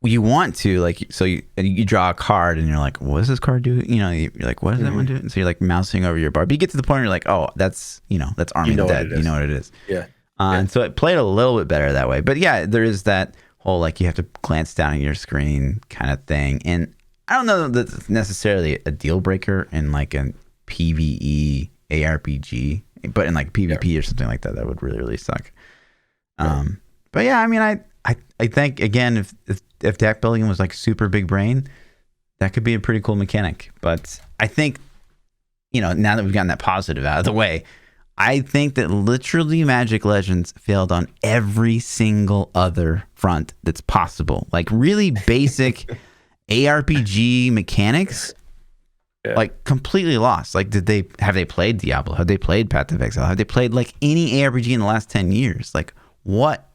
you want to like, so you draw a card and you're like, what does this card do? You're like, what does that one do? So you're like mousing over your bar, but you get to the point where you're like, oh, that's arming the dead. You know what it is. Yeah. And so it played a little bit better that way. But yeah, there is that whole like you have to glance down at your screen kind of thing. And I don't know that that's necessarily a deal breaker in like a PvE ARPG, but in like PvP or something like that, that would really, really suck. But yeah, I mean, I think again, if deck building was like super big brain, that could be a pretty cool mechanic. But I think now that we've gotten that positive out of the way, I think that literally Magic Legends failed on every single other front that's possible. Like really basic ARPG mechanics, like completely lost. Like have they played Diablo? Have they played Path of Exile? Have they played like any ARPG in the last 10 years? Like what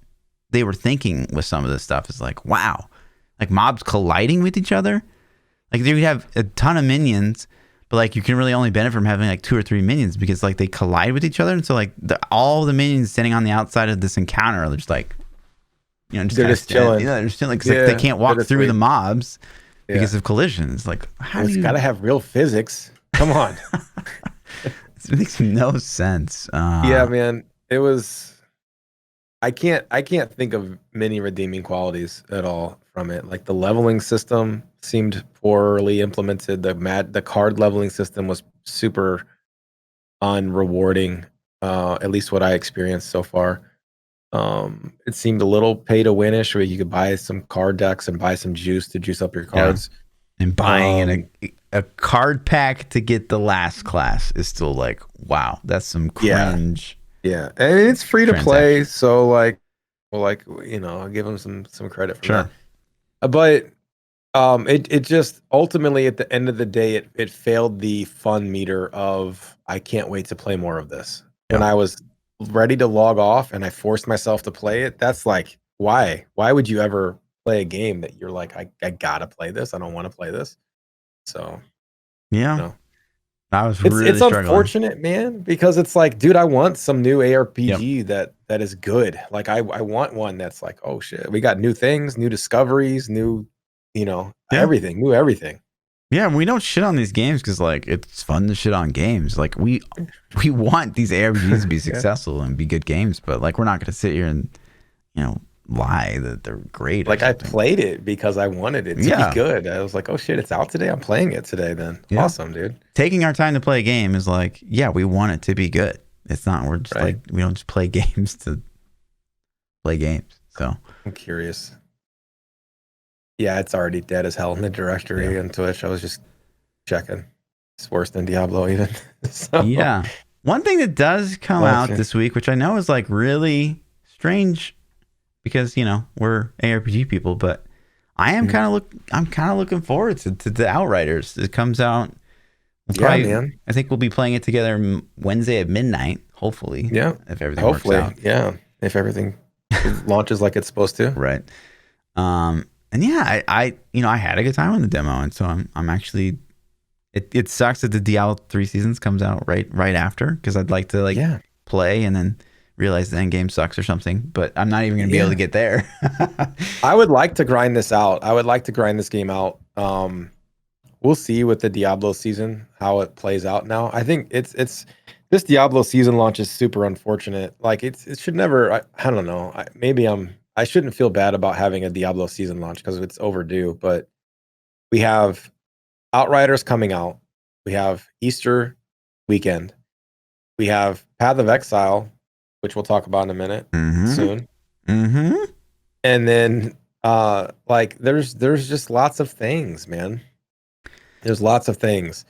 they were thinking with some of this stuff is like, wow. Like mobs colliding with each other. Like they would have a ton of minions, but like you can really only benefit from having like 2 or 3 minions because like they collide with each other, and so like all the minions standing on the outside of this encounter are just like, they're just chilling. They're just chilling because like they can't walk through the mobs because of collisions. Like it's gotta have real physics. Come on, it makes no sense. Yeah, man, it was. I can't think of many redeeming qualities at all from it. Like the leveling system seemed poorly implemented. The card leveling system was super unrewarding, at least what I experienced so far. It seemed a little pay to winish, where you could buy some card decks and buy some juice to juice up your cards. Yeah. And buying a card pack to get the last class is still like, wow, that's some cringe. Yeah, and it's free to play, so like, I'll give them some credit for that. But it just ultimately at the end of the day, it failed the fun meter of I can't wait to play more of this. When I was ready to log off and I forced myself to play it, that's like, why would you ever play a game that you're like, I gotta play this, I don't want to play this? So I was really it's unfortunate, man, because it's like, dude, I want some new ARPG that is good. Like I want one that's like, oh shit, we got new things, new discoveries, new, everything, new everything. Yeah, we don't shit on these games because like it's fun to shit on games. Like we want these ARPGs to be successful and be good games, but like we're not gonna sit here and lie that they're great. Like I played it because I wanted it to be good. I was like, oh shit, it's out today. I'm playing it today. Then awesome, dude. Taking our time to play a game is like, we want it to be good. It's not we're just like we don't just play games to play games. So I'm curious. Yeah, it's already dead as hell in the directory on Twitch. I was just checking. It's worse than Diablo even. So. Yeah. One thing that does come out this week, which I know is like really strange because, we're ARPG people, but I am kind of looking forward to the Outriders. It comes out. Man. I think we'll be playing it together Wednesday at midnight, hopefully. Yeah. If everything works out. Yeah. If everything launches like it's supposed to. Right. And I had a good time on the demo, and so I'm actually. It sucks that the Diablo 3 Seasons comes out right after, because I'd like to play and then realize the end game sucks or something, but I'm not even going to be able to get there. I would like to grind this out. I would like to grind this game out. We'll see with the Diablo season how it plays out now. I think it's this Diablo season launch is super unfortunate. Like it should never. I don't know. I shouldn't feel bad about having a Diablo season launch because it's overdue. But we have Outriders coming out. We have Easter weekend. We have Path of Exile, which we'll talk about in a minute soon. Mm-hmm. And then there's just lots of things, man. There's lots of things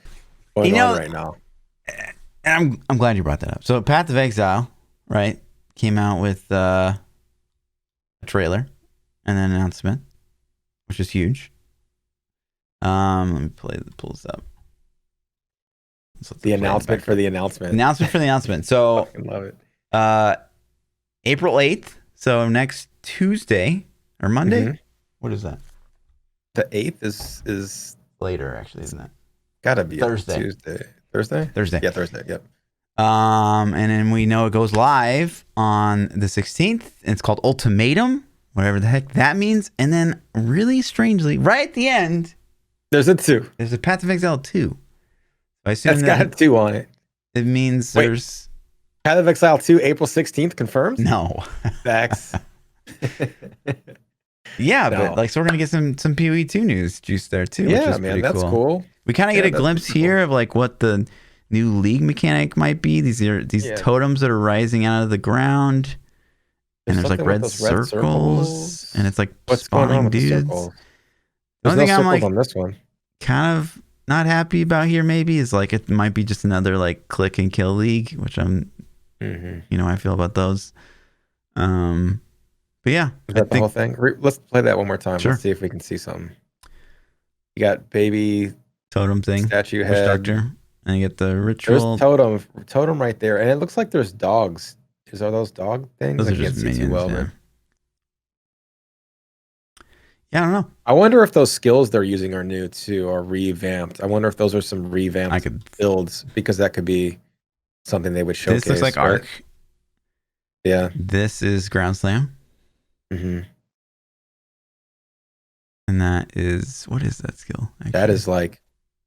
going on right now. And I'm glad you brought that up. So Path of Exile, right, came out with a trailer and an announcement, which is huge. Let me pull this up. The announcement for the announcement. Announcement for the announcement. So I fucking love it. April 8th. So next Tuesday or Monday. Mm-hmm. What is that? The 8th is later, actually, isn't it? Gotta be Thursday. Tuesday. Thursday? Yeah, Thursday. Yep. And then we know it goes live on the 16th. And it's called Ultimatum, whatever the heck that means. And then, really strangely, right at the end, there's a 2. There's a Path of Exile 2. I assume that's got a 2 on it. It means there's Path of Exile 2, April 16th, confirmed? No. Facts. Yeah, no. But so we're gonna get some POE 2 news juice there too. Yeah, which is man, that's cool. We kind of get a glimpse here of what the new league mechanic might be. These totems that are rising out of the ground, and there's red circles, and it's what's going on with dudes. The only thing I'm on this one. kind of not happy about here maybe is like it might be just another like click and kill league, which I'm, I feel about those. But yeah, Is that the whole thing? Let's play that one more time. Sure. Let's see if we can see something. You got baby totem thing, statue head, structure, and you get the ritual. There's totem right there, and it looks like there's dogs. Are those dog things? Those I are can't just see minions, too well, but yeah, I don't know. I wonder if those skills they're using are new too, or revamped. I wonder if those are some revamped builds, because that could be something they would showcase. This looks like Arc. Yeah. This is Ground Slam. Mm-hmm. And that is, what is that skill? Actually? That is like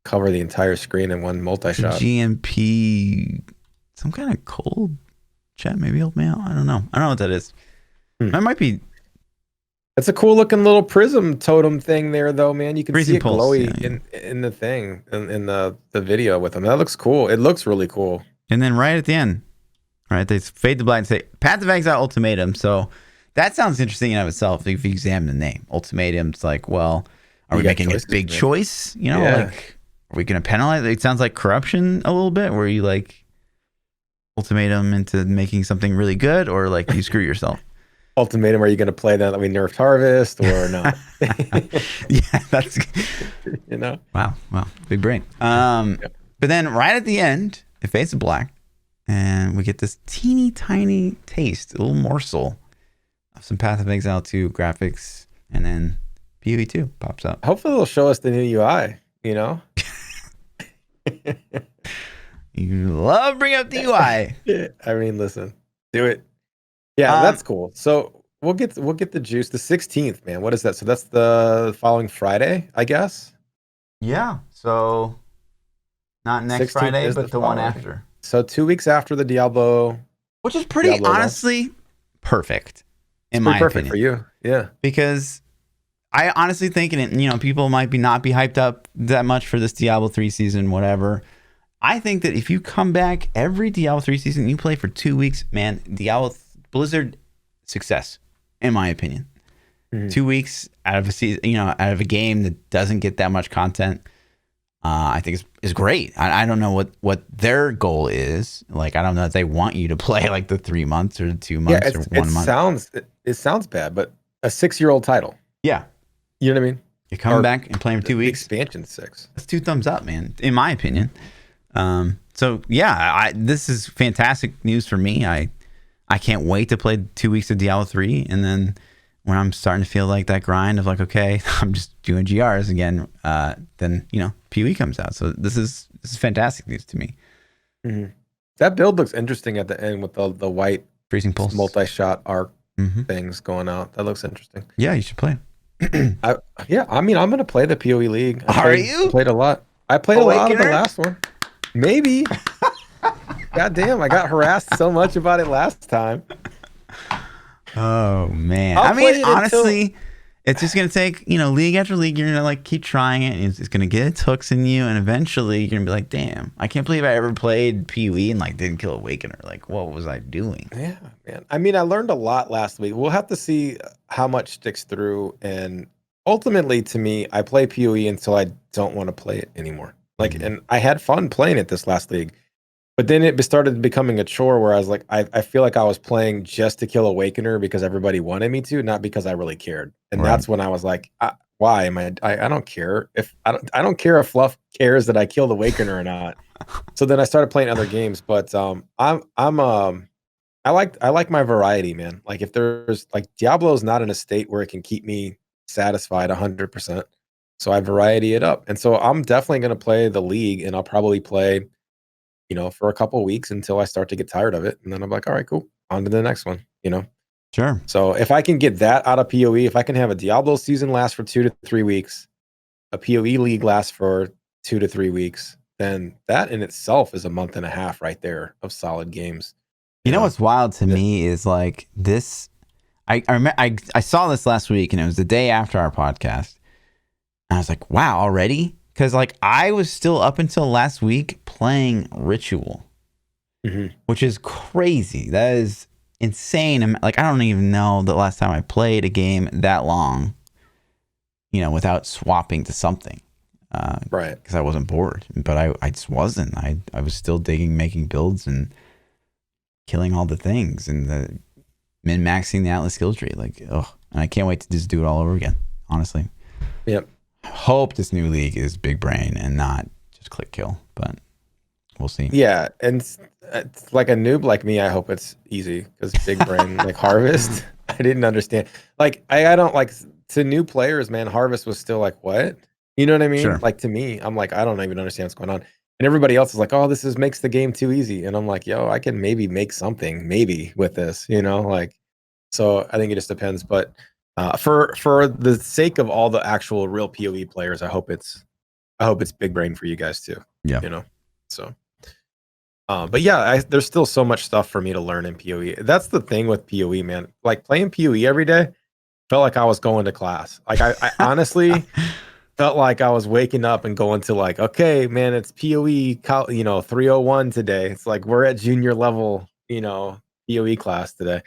cover the entire screen in one multi-shot. GMP, some kind of cold chat. Maybe help me out. I don't know. I don't know what that is. That might be. It's a cool looking little prism totem thing there, though, man. You can see it glowy in the thing, in the video with them. That looks cool. It looks really cool. And then right at the end, right, they fade to black and say, Path of Exile Ultimatum. So that sounds interesting in and of itself if you examine the name. Ultimatum, it's like, well, are we making a big choice? You know, like, are we going to penalize? It sounds like corruption a little bit, where you like ultimatum into making something really good, or like you screw yourself. Ultimatum, are you going to play that we nerfed Harvest or not? Yeah, that's wow, big brain. But then right at the end, it fades to black, and we get this teeny tiny taste, a little morsel of some Path of Exile 2 graphics, and then POE 2 pops up. Hopefully they'll show us the new UI. You know, you love bringing up the UI. Yeah, I mean, listen, do it. Yeah, that's cool. So we'll get the juice the 16th, man. What is that? So that's the following Friday, I guess. Yeah. So not next Friday, but the one after. So 2 weeks after the Diablo, which is pretty honestly perfect in my opinion. For you, yeah. Because I honestly think, and people might not be hyped up that much for this Diablo 3 season, whatever. I think that if you come back every Diablo 3 season, you play for 2 weeks, man, Blizzard success, in my opinion. 2 weeks out of a season, out of a game that doesn't get that much content, I think is great. I don't know what their goal is. Like, I don't know if they want you to play like the 3 months or 2 months or 1 month. It sounds bad, but a 6-year-old title. Yeah. You know what I mean? You come back and play for 2 weeks. Expansion 6. That's 2 thumbs up, man, in my opinion. So yeah, this is fantastic news for me. I can't wait to play 2 weeks of Diablo 3, and then when I'm starting to feel like that grind of like, okay, I'm just doing GRs again, then POE comes out. So this is fantastic news to me. Mm-hmm. That build looks interesting at the end with the white freezing pulse multi-shot arc things going out. That looks interesting. Yeah, you should play. I mean, I'm gonna play the POE League. You played a lot? I played a lot of the last one. Maybe. God damn, I got harassed so much about it last time. Oh man. I mean, honestly, it's just gonna take, league after league, you're gonna like keep trying it, and it's gonna get its hooks in you, and eventually you're gonna be like, damn, I can't believe I ever played PoE and like didn't kill Awakener. Like, what was I doing? Yeah, man. I mean, I learned a lot last week. We'll have to see how much sticks through, and ultimately to me, I play PoE until I don't want to play it anymore. Like, and I had fun playing it this last league. But then it started becoming a chore where I was like, I feel like I was playing just to kill Awakener because everybody wanted me to, not because I really cared. And that's when I was like, why am I don't care if I don't care if Fluff cares that I killed Awakener or not. So then I started playing other games, but I like my variety, man. Like, if there's like, Diablo's not in a state where it can keep me satisfied 100%. So I variety it up. And so I'm definitely going to play the league, and I'll probably play for a couple of weeks until I start to get tired of it. And then I'm like, all right, cool. On to the next one, Sure. So if I can get that out of PoE, if I can have a Diablo season last for 2 to 3 weeks, a PoE league lasts for 2 to 3 weeks, then that in itself is a month and a half right there of solid games. You know what's wild to me is like this. I saw this last week, and it was the day after our podcast. And I was like, wow, already? Because like I was still up until last week playing Ritual, which is crazy. That is insane. Like, I don't even know the last time I played a game that long, without swapping to something. Right. because I wasn't bored. But I just wasn't. I was still digging, making builds, and killing all the things, and the min maxing the Atlas skill tree. Like, oh, and I can't wait to just do it all over again. Honestly. Yep. Hope this new league is big brain and not just click kill, but we'll see. Yeah, and it's like a noob like me. I hope it's easy because big brain like Harvest. I didn't understand. Like I don't like to new players, man. Harvest was still like what? You know what I mean? Sure. Like to me, I'm like I don't even understand what's going on. And everybody else is like, oh, this is makes the game too easy. And I'm like, yo, I can maybe make something maybe with this. You know, like so. I think it just depends. But for the sake of all the actual real POE players, I hope it's big brain for you guys too. Yeah. You know, so. But yeah, there's still so much stuff for me to learn in PoE. That's the thing with PoE, man. Like playing PoE every day felt like I was going to class. Like I honestly felt like I was waking up and going to like, okay, man, it's PoE, 301 today. It's like we're at junior level, PoE class today.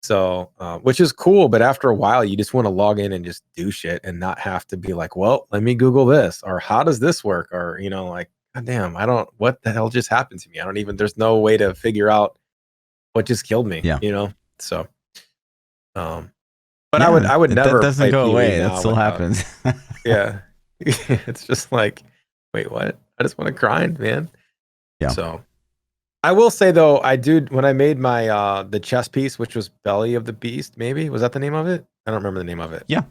So, which is cool, but after a while, you just want to log in and just do shit and not have to be like, well, let me Google this or how does this work? Or, like, God damn, what the hell just happened to me? There's no way to figure out what just killed me, Yeah. So, but yeah, I would never that doesn't play go PoE away. now That still without- happens. Yeah. It's just like, wait, what? I just want to grind, man. Yeah. So, I will say though, when I made my the chess piece, which was Belly of the Beast, maybe was that the name of it? I don't remember the name of it. Yeah.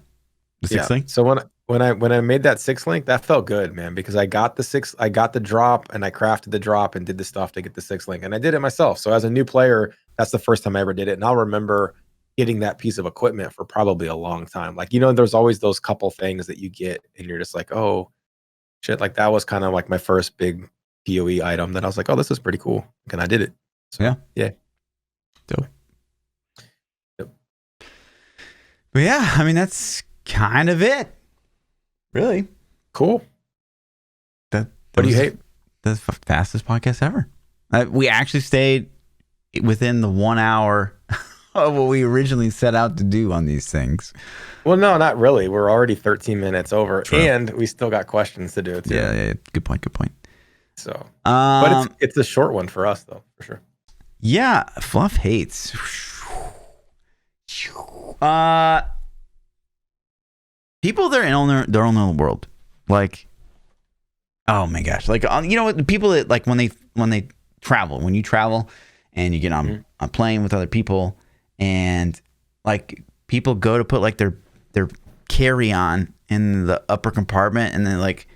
The 6 link. So when I made that 6 link, that felt good, man, because I got the drop and I crafted the drop and did the stuff to get the 6 link, and I did it myself. So as a new player, that's the first time I ever did it, and I'll remember getting that piece of equipment for probably a long time. Like there's always those couple things that you get, and you're just like, oh shit, like that was kind of like my first big PoE item that I was like, oh, this is pretty cool. And I did it. So, yeah. Dope. Yep. But yeah, I mean, that's kind of it. Really. Cool. What do you hate? The fastest podcast ever. We actually stayed within the 1 hour of what we originally set out to do on these things. Well, no, not really. We're already 13 minutes over. True. And we still got questions to do too. Yeah. Good point. So, but it's a short one for us though, for sure. Yeah, Fluff hates. People that are in their own world, like, oh my gosh, like what people that like when they travel, when you travel and you get on a plane with other people, and like people go to put like their carry on in the upper compartment and then like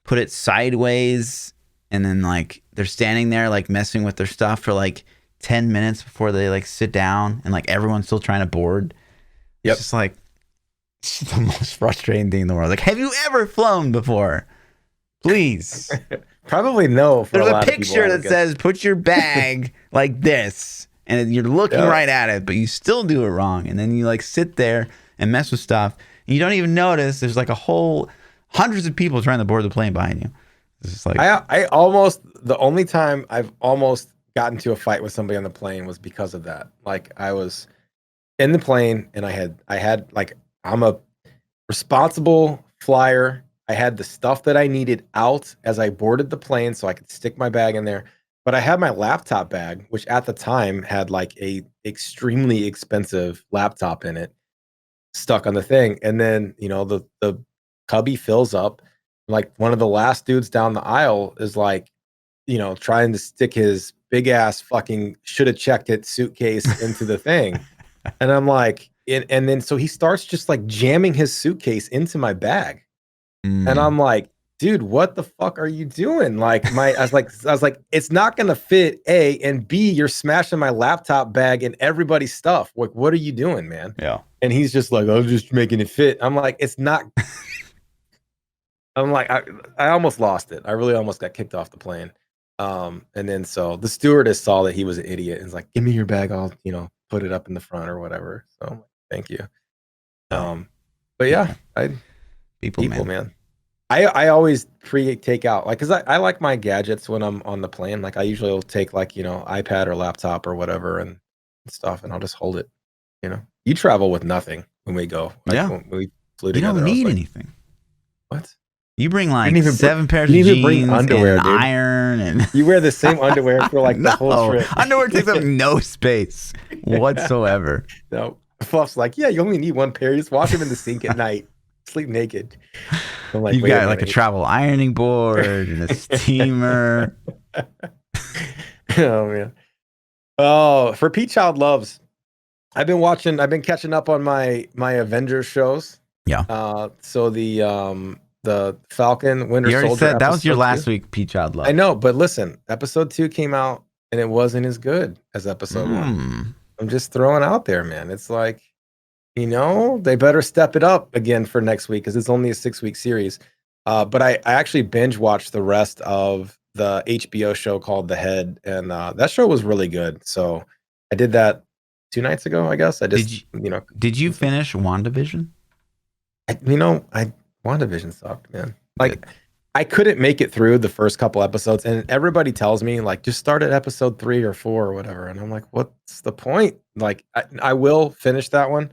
put it sideways. And then like they're standing there like messing with their stuff for like 10 minutes before they like sit down, and like everyone's still trying to board. Yep. It's just like it's the most frustrating thing in the world. Like, have you ever flown before? Please. Probably no. There's a picture that says put your bag like this, and you're looking right at it, but you still do it wrong. And then you like sit there and mess with stuff, and you don't even notice there's like a whole hundreds of people trying to board the plane behind you. It's just like the only time I've almost gotten to a fight with somebody on the plane was because of that. Like I was in the plane and I had like, I'm a responsible flyer. I had the stuff that I needed out as I boarded the plane so I could stick my bag in there. But I had my laptop bag, which at the time had like a extremely expensive laptop in it, stuck on the thing. And then, the cubby fills up. Like one of the last dudes down the aisle is like, trying to stick his big ass fucking should have checked it suitcase into the thing. And I'm like, and then so he starts just like jamming his suitcase into my bag. And I'm like, dude, what the fuck are you doing? Like I was like, it's not gonna fit, A, and B, you're smashing my laptop bag and everybody's stuff. Like, what are you doing, man? Yeah. And he's just like, I'm just making it fit. I'm like, it's not. I'm like, I almost lost it. I really almost got kicked off the plane. And then so the stewardess saw that he was an idiot and was like, give me your bag. I'll, put it up in the front or whatever. So I'm like, thank you. But yeah, people, man. I always take out, like, cause I like my gadgets when I'm on the plane. Like I usually will take like, iPad or laptop or whatever and stuff, and I'll just hold it. You travel with nothing when we go. Like, when we flew together. You don't need anything. What? You bring You like didn't even 7 pairs you of didn't even bring jeans underwear, and dude. iron and You wear the same underwear for like the whole no trip. underwear takes up no space whatsoever. No, Fluff's like, yeah, you only need one pair. You just wash them in the sink at night. Sleep naked. I'm like, You've wait a got like a minute. travel ironing board and a steamer. Oh man. Oh, for PChild loves. I've been catching up on my Avengers shows. Yeah. So the Falcon Winter You already Soldier said that was your episode last 2. week PChild love. I know, but listen, episode 2 came out and it wasn't as good as episode 1. I'm just throwing out there, man. It's like, they better step it up again for next week because it's only a 6-week series. But I actually binge watched the rest of the HBO show called The Head, and that show was really good. So I did that 2 nights ago, I guess. I just, Did you finish WandaVision? WandaVision sucked, man. Like, I couldn't make it through the first couple episodes, and everybody tells me like just start at episode 3 or 4 or whatever, and I'm like, what's the point? Like, I will finish that one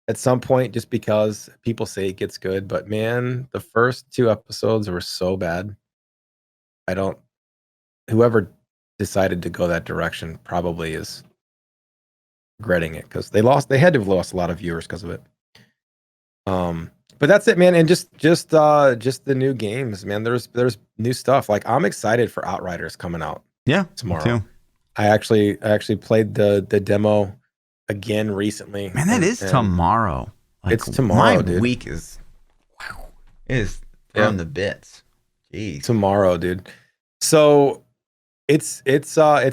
at some point just because people say it gets good, but man, the first 2 episodes were so bad. Whoever decided to go that direction probably is regretting it because they had to have lost a lot of viewers because of it. But that's it, man. And just the new games, man. There's new stuff. Like, I'm excited for Outriders coming out. Yeah, tomorrow. Me too. I actually played the demo again recently. Man, that is tomorrow. Like, it's tomorrow, my dude. week is from the bits. Jeez. Tomorrow, dude. So it's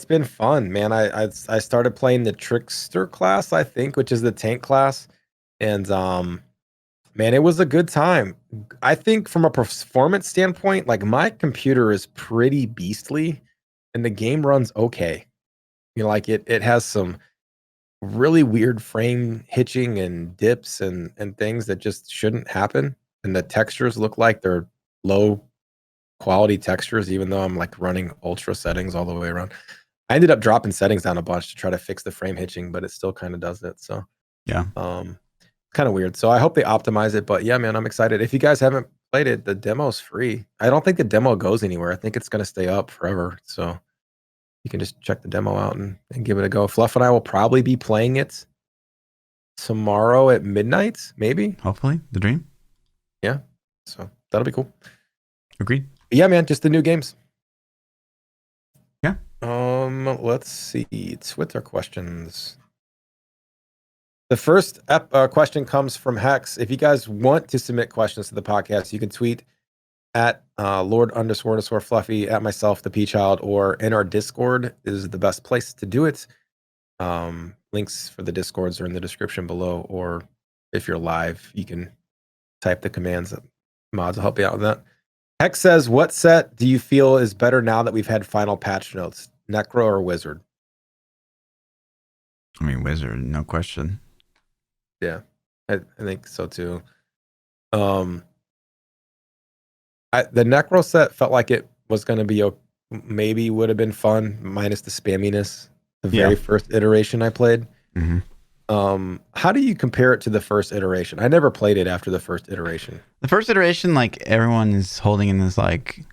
been fun, man. I started playing the Trickster class, I think, which is the tank class, and man, it was a good time. I think from a performance standpoint, like, my computer is pretty beastly, and the game runs okay. Like, it has some really weird frame hitching and dips and things that just shouldn't happen, and the textures look like they're low quality textures, even though I'm like running ultra settings all the way around. I ended up dropping settings down a bunch to try to fix the frame hitching, but it still kind of does it. So yeah, kind of weird. So I hope they optimize it. But yeah, man, I'm excited. If you guys haven't played it, the demo's free. I don't think the demo goes anywhere. I think it's going to stay up forever. So you can just check the demo out and give it a go. Fluff and I will probably be playing it tomorrow at midnight, maybe. Hopefully, the dream. Yeah. So that'll be cool. Agreed. Yeah, man, just the new games. Yeah. Let's see. Twitter questions. The first question comes from Hex. If you guys want to submit questions to the podcast, you can tweet at Lord__Fluffy, at myself, ThaPChild, or in our Discord is the best place to do it. Links for the Discords are in the description below, or if you're live, you can type the commands. Mods will help you out with that. Hex says, what set do you feel is better now that we've had final patch notes? Necro or Wizard? I mean, Wizard, no question. Yeah, I think so too. The Necro set felt like it was going to be maybe would have been fun, minus the spamminess. The very first iteration I played. Mm-hmm. How do you compare it to the first iteration? I never played it after the first iteration. The first iteration, like, everyone is holding in this like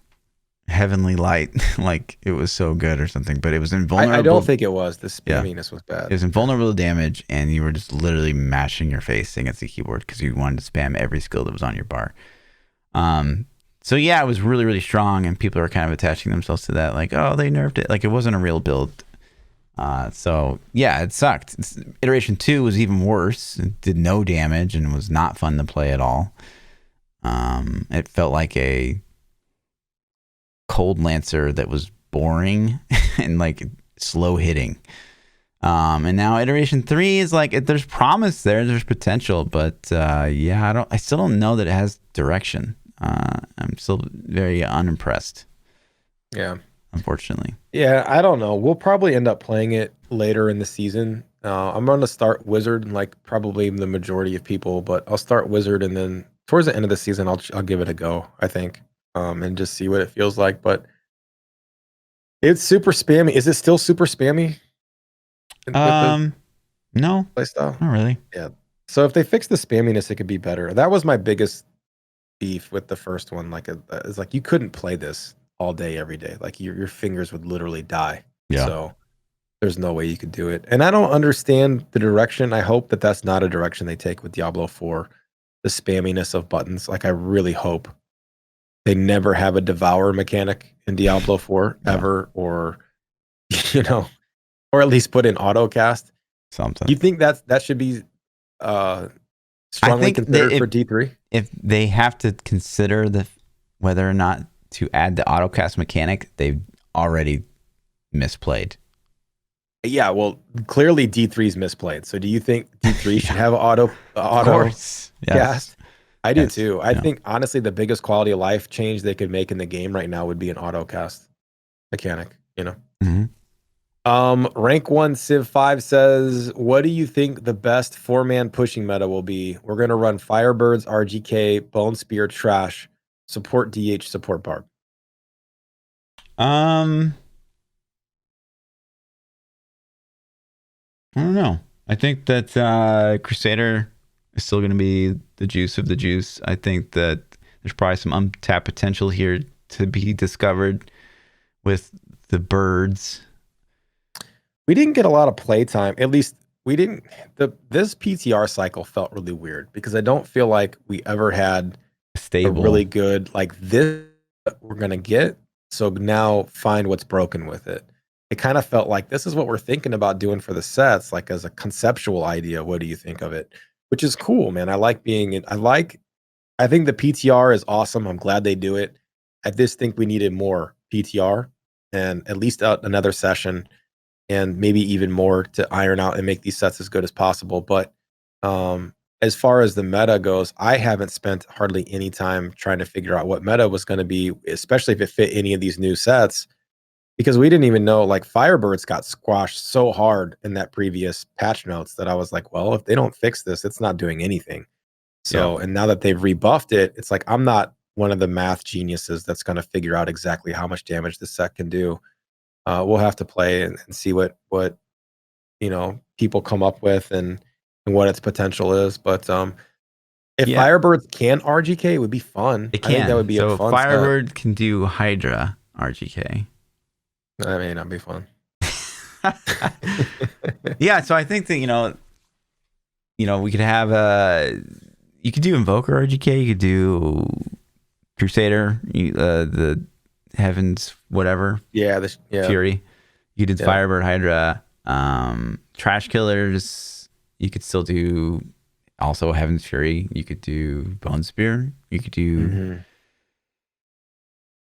heavenly light, like it was so good or something, but it was invulnerable. I don't think it was. The spamminess was bad. It was invulnerable to damage, and you were just literally mashing your face against the keyboard because you wanted to spam every skill that was on your bar. So yeah, it was really, really strong, and people are kind of attaching themselves to that, like, oh, they nerfed it. Like, it wasn't a real build. So yeah, it sucked. Iteration 2 was even worse. It did no damage and was not fun to play at all. It felt like a Cold Lancer that was boring and like slow hitting. And now iteration 3 is like, there's promise there's potential, but yeah, I still don't know that it has direction. I'm still very unimpressed. Yeah. Unfortunately. Yeah, I don't know. We'll probably end up playing it later in the season. I'm going to start Wizard, like probably the majority of people, but I'll start Wizard, and then towards the end of the season, I'll give it a go, I think, and just see what it feels like. But it's super spammy. Is it still super spammy? No, playstyle? not really. Yeah. So if they fix the spamminess, it could be better. That was my biggest beef with the first one. Like it's like you couldn't play this all day every day. Like your fingers would literally die. Yeah. So there's no way you could do it. And I don't understand the direction. I hope that that's not a direction they take with Diablo 4, the spamminess of buttons. Like I really hope they never have a devour mechanic in Diablo 4 ever, or or at least put in autocast. Something. You think that should be strongly considered for D3? If they have to consider whether or not to add the autocast mechanic, they've already misplayed. Yeah, well, clearly D3's misplayed. So do you think D3 should have auto Of course. Yes. cast? I do too. I think honestly the biggest quality of life change they could make in the game right now would be an autocast mechanic, Mm-hmm. Rank 1 Civ 5 says, what do you think the best 4-man pushing meta will be? We're going to run Firebirds, RGK, Bone Spear, Trash, support DH, support Barb. I don't know. I think that Crusader is still going to be the juice of the juice. I think that there's probably some untapped potential here to be discovered with the birds. We didn't get a lot of playtime. At least we didn't. This PTR cycle felt really weird because I don't feel like we ever had stable, a really good like this we're gonna get. So now find what's broken with it. It kind of felt like this is what we're thinking about doing for the sets, like as a conceptual idea. What do you think of it? Which is cool, man. I like being. I think the PTR is awesome. I'm glad they do it. I just think we needed more PTR and at least another session. And maybe even more to iron out and make these sets as good as possible. But as far as the meta goes, I haven't spent hardly any time trying to figure out what meta was going to be, especially if it fit any of these new sets, because we didn't even know. Like Firebirds got squashed so hard in that previous patch notes that I was like, well, if they don't fix this, it's not doing anything. So, and now that they've rebuffed it, it's like I'm not one of the math geniuses that's going to figure out exactly how much damage this set can do. We'll have to play and see what people come up with and what its potential is. But if Firebirds can RGK, it would be fun. It can. I think that would be a fun Firebird set. can do Hydra RGK. That may not be fun. Yeah, so I think that we could have you could do Invoker RGK, you could do Crusader, the Heavens, whatever. Fury. You did Firebird, Hydra, Trash Killers. You could still do also Heaven's Fury. You could do Bone Spear. You could do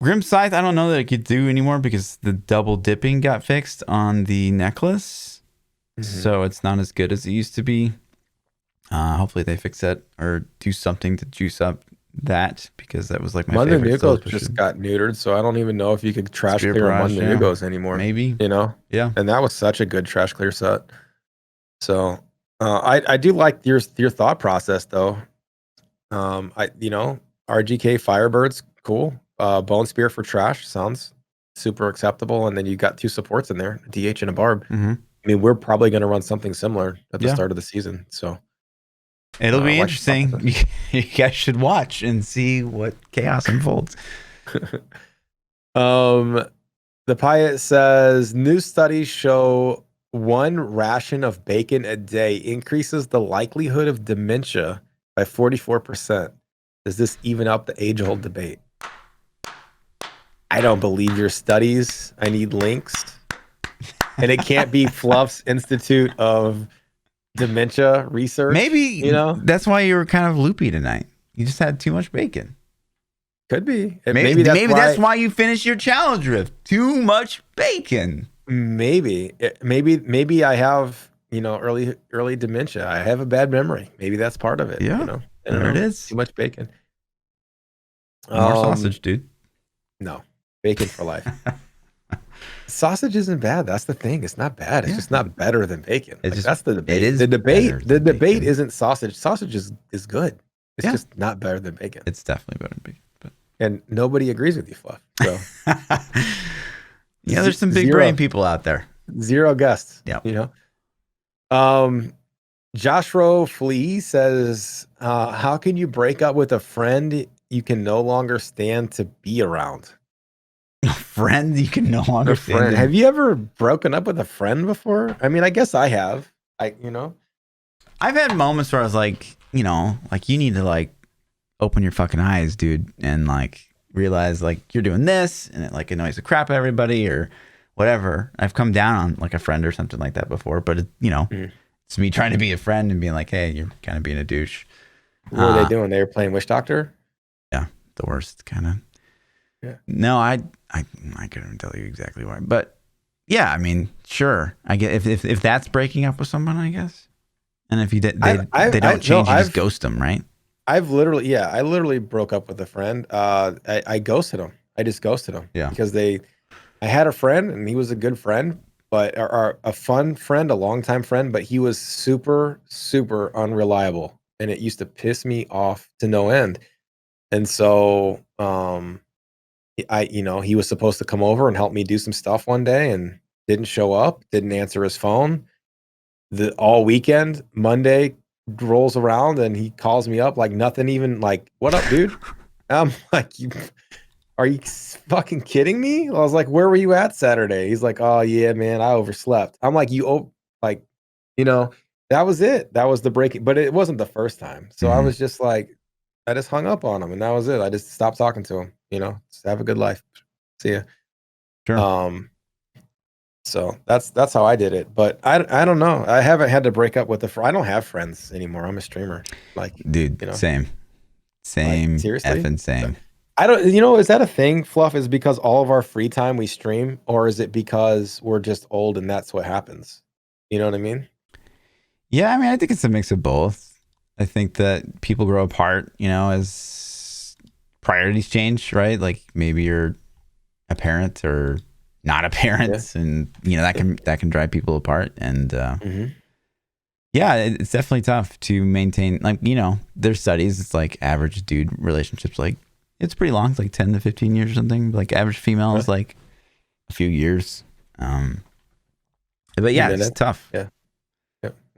Grim Scythe. I don't know that it could do anymore because the double dipping got fixed on the necklace, so it's not as good as it used to be. Hopefully they fix that or do something to juice up that, because that was like my favorite. Mundunugos just got neutered, so I don't even know if you could trash clear Mundunugos anymore. Maybe, yeah. And that was such a good trash clear set. So I do like your thought process though. RGK Firebirds, cool. Bone Spear for trash sounds super acceptable, and then you got 2 supports in there, a DH and a Barb. I mean, we're probably going to run something similar at the start of the season, so. It'll be interesting. You guys should watch and see what chaos unfolds. The Piet says new studies show 1 ration of bacon a day increases the likelihood of dementia by 44%. Does this even up the age-old debate? I don't believe your studies. I need links. And it can't be Fluff's Institute of Dementia Research. Maybe that's why you were kind of loopy tonight. You just had too much bacon. Could be. Maybe that's why you finished your challenge rift. Too much bacon. Maybe I have early dementia. I have a bad memory. Maybe that's part of it. Yeah, there it is. Too much bacon. More sausage, dude. No, bacon for life. Sausage isn't bad. That's the thing. It's not bad. It's just not better than bacon. That's the debate. It is the debate isn't sausage. Sausage is good. It's just not better than bacon. It's definitely better than bacon. And nobody agrees with you, Fluff. So there's some big brain people out there. 0 guests. Yeah. Joshua Flea says, how can you break up with a friend you can no longer stand to be around. Friends you can no longer A friend. stand. Have you ever broken up with a friend before? I mean, I guess I have. I've had moments where I was like, like you need to like open your fucking eyes, dude, and like realize like you're doing this and it like annoys the crap out of everybody or whatever. I've come down on like a friend or something like that before, but it's me trying to be a friend and being like, hey, you're kind of being a douche. What were they doing? They were playing Wish Doctor? Yeah, the worst kind of. Yeah. No, I couldn't tell you exactly why, but yeah, I mean, sure. I get if that's breaking up with someone, I guess. And if they don't change, you just ghost them, right? I literally broke up with a friend. I ghosted him. I just ghosted him. Yeah. Because I had a friend and he was a good friend, but a fun friend, a longtime friend, but he was super, super unreliable. And it used to piss me off to no end. And so he was supposed to come over and help me do some stuff one day and didn't show up, didn't answer his phone. All weekend, Monday rolls around and he calls me up like nothing, even like, what up, dude? I'm like, are you fucking kidding me? I was like, where were you at Saturday? He's like, oh yeah, man, I overslept. I'm like, that was it. That was the breaking, but it wasn't the first time. So I was just like, I just hung up on him and that was it. I just stopped talking to him, just have a good life. See ya. Sure. So that's how I did it. But I don't know. I haven't had to break up with I don't have friends anymore. I'm a streamer. Like, dude, same. Like, seriously? Effing same. I don't, is that a thing, Fluff? Is because all of our free time we stream, or is it because we're just old and that's what happens? You know what I mean? Yeah, I mean, I think it's a mix of both. I think that people grow apart, as priorities change, right? Like maybe you're a parent or not a parent, and that can drive people apart. And yeah, it's definitely tough to maintain. Like there's studies. It's like average dude relationships, like it's pretty long. It's like 10 to 15 years or something. Like average female is like a few years. But yeah, it's tough. Yeah,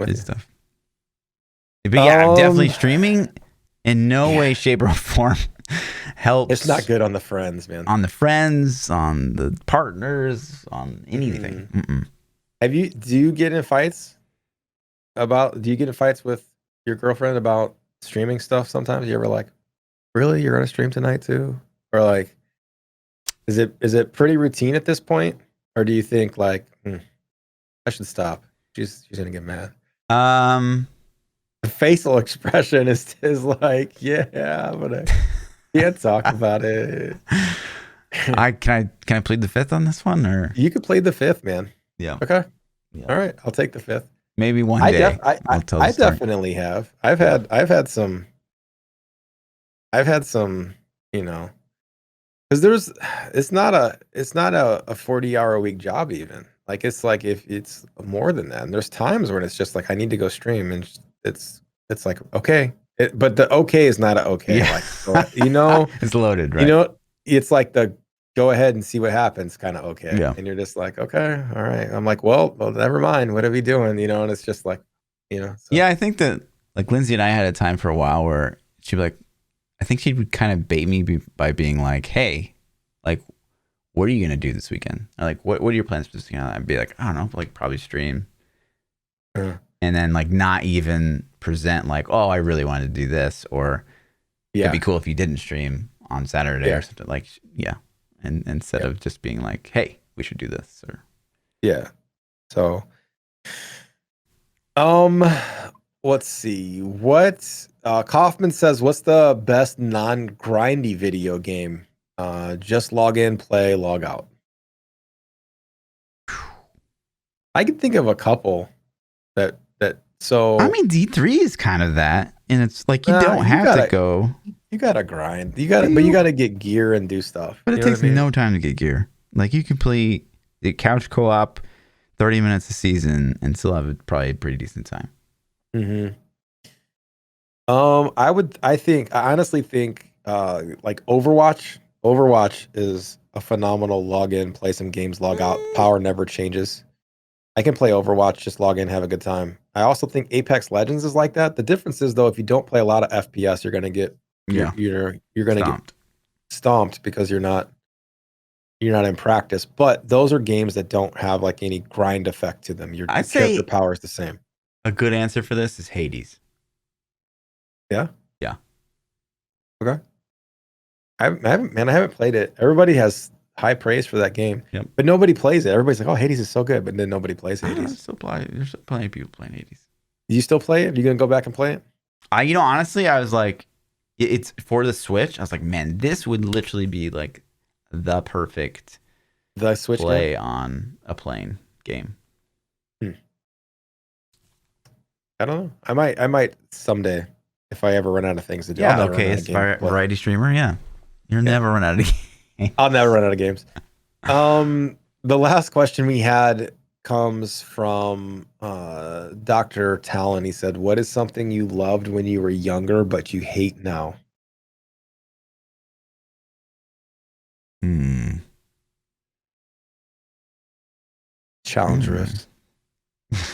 it's tough. But yeah, definitely streaming in no way, shape, or form helps. It's not good on the friends, man. On the friends, on the partners, on anything. Do you get in fights with your girlfriend about streaming stuff sometimes? You ever like, really, you're gonna stream tonight too? Or like, is it pretty routine at this point? Or do you think like, I should stop? She's gonna get mad. The facial expression is like, yeah, but I can't talk about it. Can I plead the fifth on this one, or you could plead the fifth, man? Yeah. Okay. Yeah. All right, I'll take the fifth. Maybe one day. I definitely have. I've had some. Because it's not a 40-hour a week job even. Like it's like if it's more than that. And there's times when it's just like I need to go stream, and it's like okay, but the okay is not a okay. Yeah. Like it's loaded, right? It's like the go ahead and see what happens kind of okay. Yeah. And you're just like okay, all right. I'm like well never mind. What are we doing? And it's just like So. Yeah, I think that like Lindsay and I had a time for a while where she'd be like, I think she would kind of bait me by being like, hey, like, what are you going to do this weekend? Or like, what are your plans for this weekend? I'd be like, I don't know, like probably stream. And then like not even present like, oh, I really wanted to do this. Or it'd be cool if you didn't stream on Saturday or something like, And instead of just being like, hey, we should do this. Or So, let's see. What Kaufman says, what's the best non-grindy video game? Just log in, play, log out. I can think of a couple that I mean, D3 is kind of that. And it's like you don't have to go. You gotta grind. You gotta get gear and do stuff. But it takes no time to get gear. Like you can play the couch co-op 30 minutes a season and still have probably a pretty decent time. I honestly think like Overwatch. Overwatch is a phenomenal log in, play some games, log out. Power never changes. I can play Overwatch, just log in, have a good time. I also think Apex Legends is like that. The difference is though, if you don't play a lot of FPS, you're gonna get Yeah. You're gonna get stomped because you're not in practice. But those are games that don't have like any grind effect to them. Your character power is the same. A good answer for this is Hades. Yeah. Yeah. Okay. I haven't played it. Everybody has high praise for that game, but nobody plays it. Everybody's like, "Oh, Hades is so good," but then nobody plays Hades. There's still plenty of people playing Hades. Do you still play it? Are you gonna go back and play it? Honestly, I was like, it's for the Switch. I was like, man, this would literally be like the perfect Switch play on a plane game. I don't know. I might someday if I ever run out of things to do. Yeah, okay. It's variety streamer. Yeah, you'll never run out of games. I'll never run out of games. The last question we had comes from Dr. Talon. He said, "What is something you loved when you were younger but you hate now?" Challenge Rift.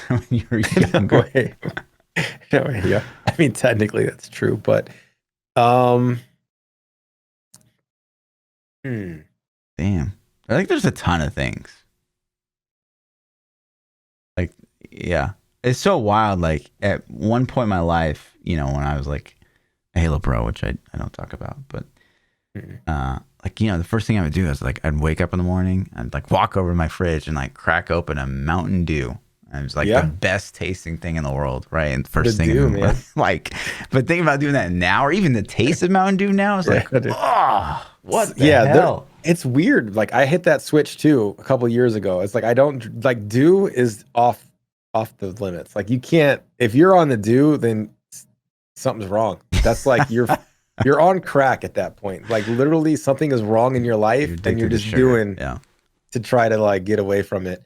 When you were younger. No way. Yeah. I mean, technically that's true, but damn. I think there's a ton of things. Like, yeah. It's so wild. Like, at one point in my life, when I was like a Halo Pro, which I don't talk about, but like, the first thing I would do is like, I'd wake up in the morning, I'd like walk over to my fridge and like crack open a Mountain Dew. And it was like the best tasting thing in the world, right? And the first thing, man. Like, but think about doing that now, or even the taste of Mountain Dew now is like, what the hell? It's weird. Like, I hit that switch too a couple years ago. It's like I don't like Dew is off the limits. Like, you can't, if you're on the Dew, then something's wrong. That's like you're on crack at that point. Like, literally something is wrong in your life, and you're just doing to try to like get away from it.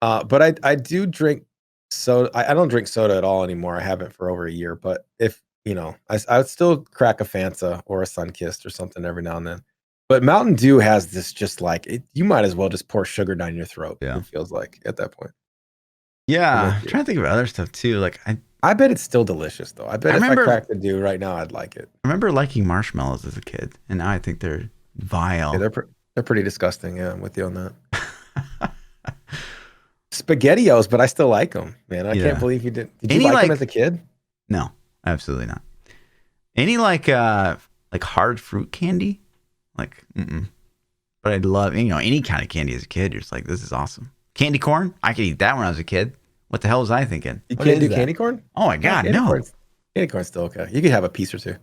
But I do drink soda. I don't drink soda at all anymore. I haven't for over a year. But if I would still crack a Fanta or a Sunkist or something every now and then. But Mountain Dew has this just like you might as well just pour sugar down your throat. Yeah. It feels like at that point. Yeah, I'm trying to think of other stuff too. Like I bet it's still delicious though. I bet if I cracked the Dew right now, I'd like it. I remember liking marshmallows as a kid, and now I think they're vile. Yeah, they're pretty disgusting. Yeah, I'm with you on that. SpaghettiOs, but I still like them, man. I can't believe you didn't. Did you like them as a kid? No, absolutely not. Any like hard fruit candy? Like, But I'd love, any kind of candy as a kid. You're just like, this is awesome. Candy corn? I could eat that when I was a kid. What the hell was I thinking? You can't do candy corn? Oh my God, no. Candy corn's still okay. You could have a piece or two.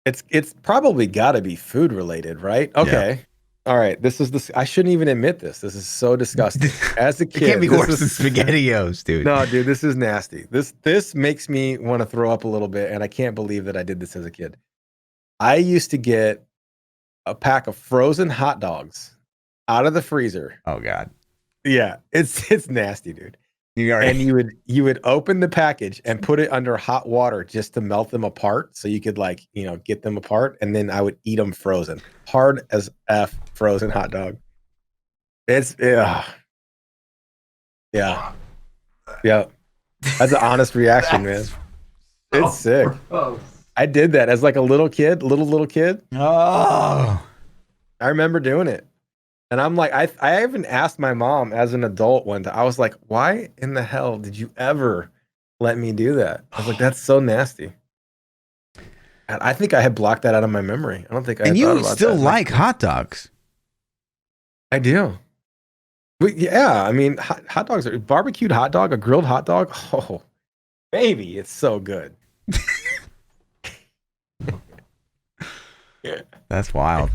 It's probably got to be food related, right? Okay. Yeah. All right. This is I shouldn't even admit this. This is so disgusting. As a kid, it can't be worse than SpaghettiOs, dude. No, dude, this is nasty. This makes me want to throw up a little bit, and I can't believe that I did this as a kid. I used to get a pack of frozen hot dogs out of the freezer. Oh God. Yeah, it's nasty, dude. And you would open the package and put it under hot water just to melt them apart, so you could get them apart, and then I would eat them frozen, hard as F, frozen hot dog. It's yeah. That's an honest reaction, man. It's sick. Gross. I did that as like a little kid. Oh, I remember doing it. And I'm like, I even asked my mom as an adult one time. I was like, why in the hell did you ever let me do that? I was like, that's so nasty. And I think I had blocked that out of my memory. I don't think I had thought about that. And you still like hot dogs. I do. But yeah, I mean, hot dogs are barbecued hot dog, a grilled hot dog. Oh, baby, it's so good. Yeah. That's wild.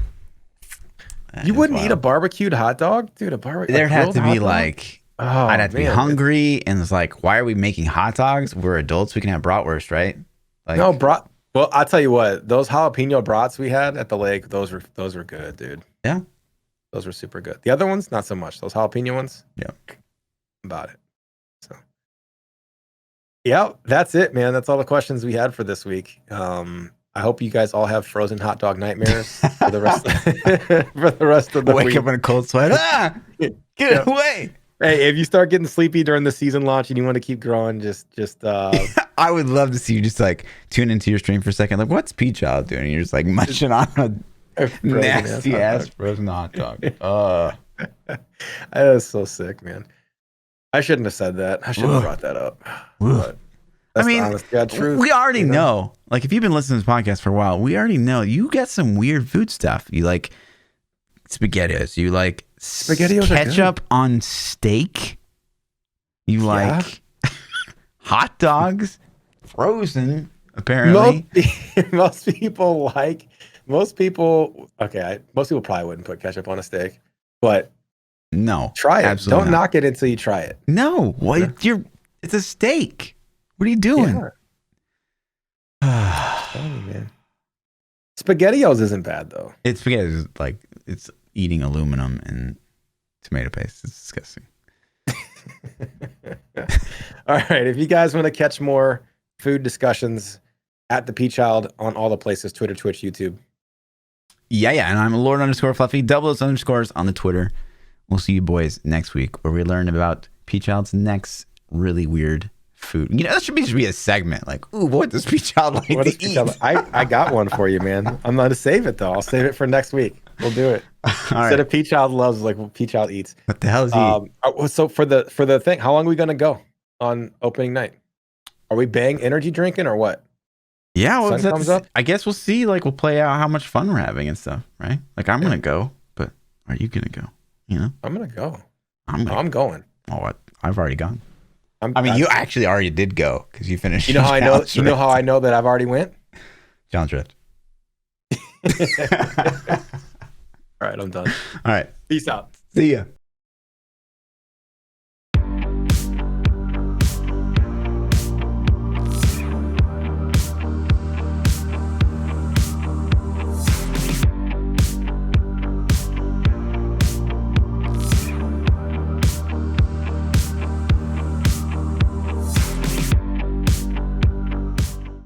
You wouldn't eat a barbecued hot dog? Dude, there'd have to be like, I'd have to be hungry, and it's like, why are we making hot dogs? We're adults. We can have bratwurst, right? Like, no, well, I'll tell you what, those jalapeno brats we had at the lake, those were good, dude. Yeah. Those were super good. The other ones, not so much. Those jalapeno ones? Yeah. About it. So, yeah, that's it, man. That's all the questions we had for this week. I hope you guys all have frozen hot dog nightmares for the rest of the week. Wake up in a cold sweat. Get it away. Hey, if you start getting sleepy during the season launch and you want to keep growing, just I would love to see you just like tune into your stream for a second. Like, what's PChild doing? And you're just like munching on a nasty ass frozen hot dog. That was so sick, man. I shouldn't have said that. I shouldn't have brought that up. But that's the honest God truth. We already know. Like, if you've been listening to this podcast for a while, we already know you get some weird food stuff. You like SpaghettiOs. You like ketchup on steak. You like hot dogs, frozen. Apparently, most people most people probably wouldn't put ketchup on a steak, but no, try it. Don't knock it until you try it. No, it's a steak. What are you doing? Man. SpaghettiOs isn't bad though. SpaghettiOs like it's eating aluminum and tomato paste. It's disgusting. All right, if you guys want to catch more food discussions at ThaPChild on all the places, Twitter, Twitch, YouTube. Yeah, and I'm Lord_Fluffy, double those underscores on the Twitter. We'll see you boys next week where we learn about PChild's next really weird food. You know, that should be a segment. Like, ooh, what does PChild like to eat? I got one for you, man. I'm going to save it, though. I'll save it for next week. We'll do it. Instead of PChild loves, like what PChild eats. What the hell is he? So for the thing, how long are we going to go on opening night? Are we bang energy drinking or what? Yeah, well, comes up? I guess we'll see. Like, we'll play out how much fun we're having and stuff, right? Like, I'm going to go, but are you going to go? You know? I'm going to go. I'm going. Oh, what? I've already gone. You actually already did go because you finished. You know how I know? You know how I know that I've already went? Challenge Rift. All right, I'm done. All right. Peace out. See ya.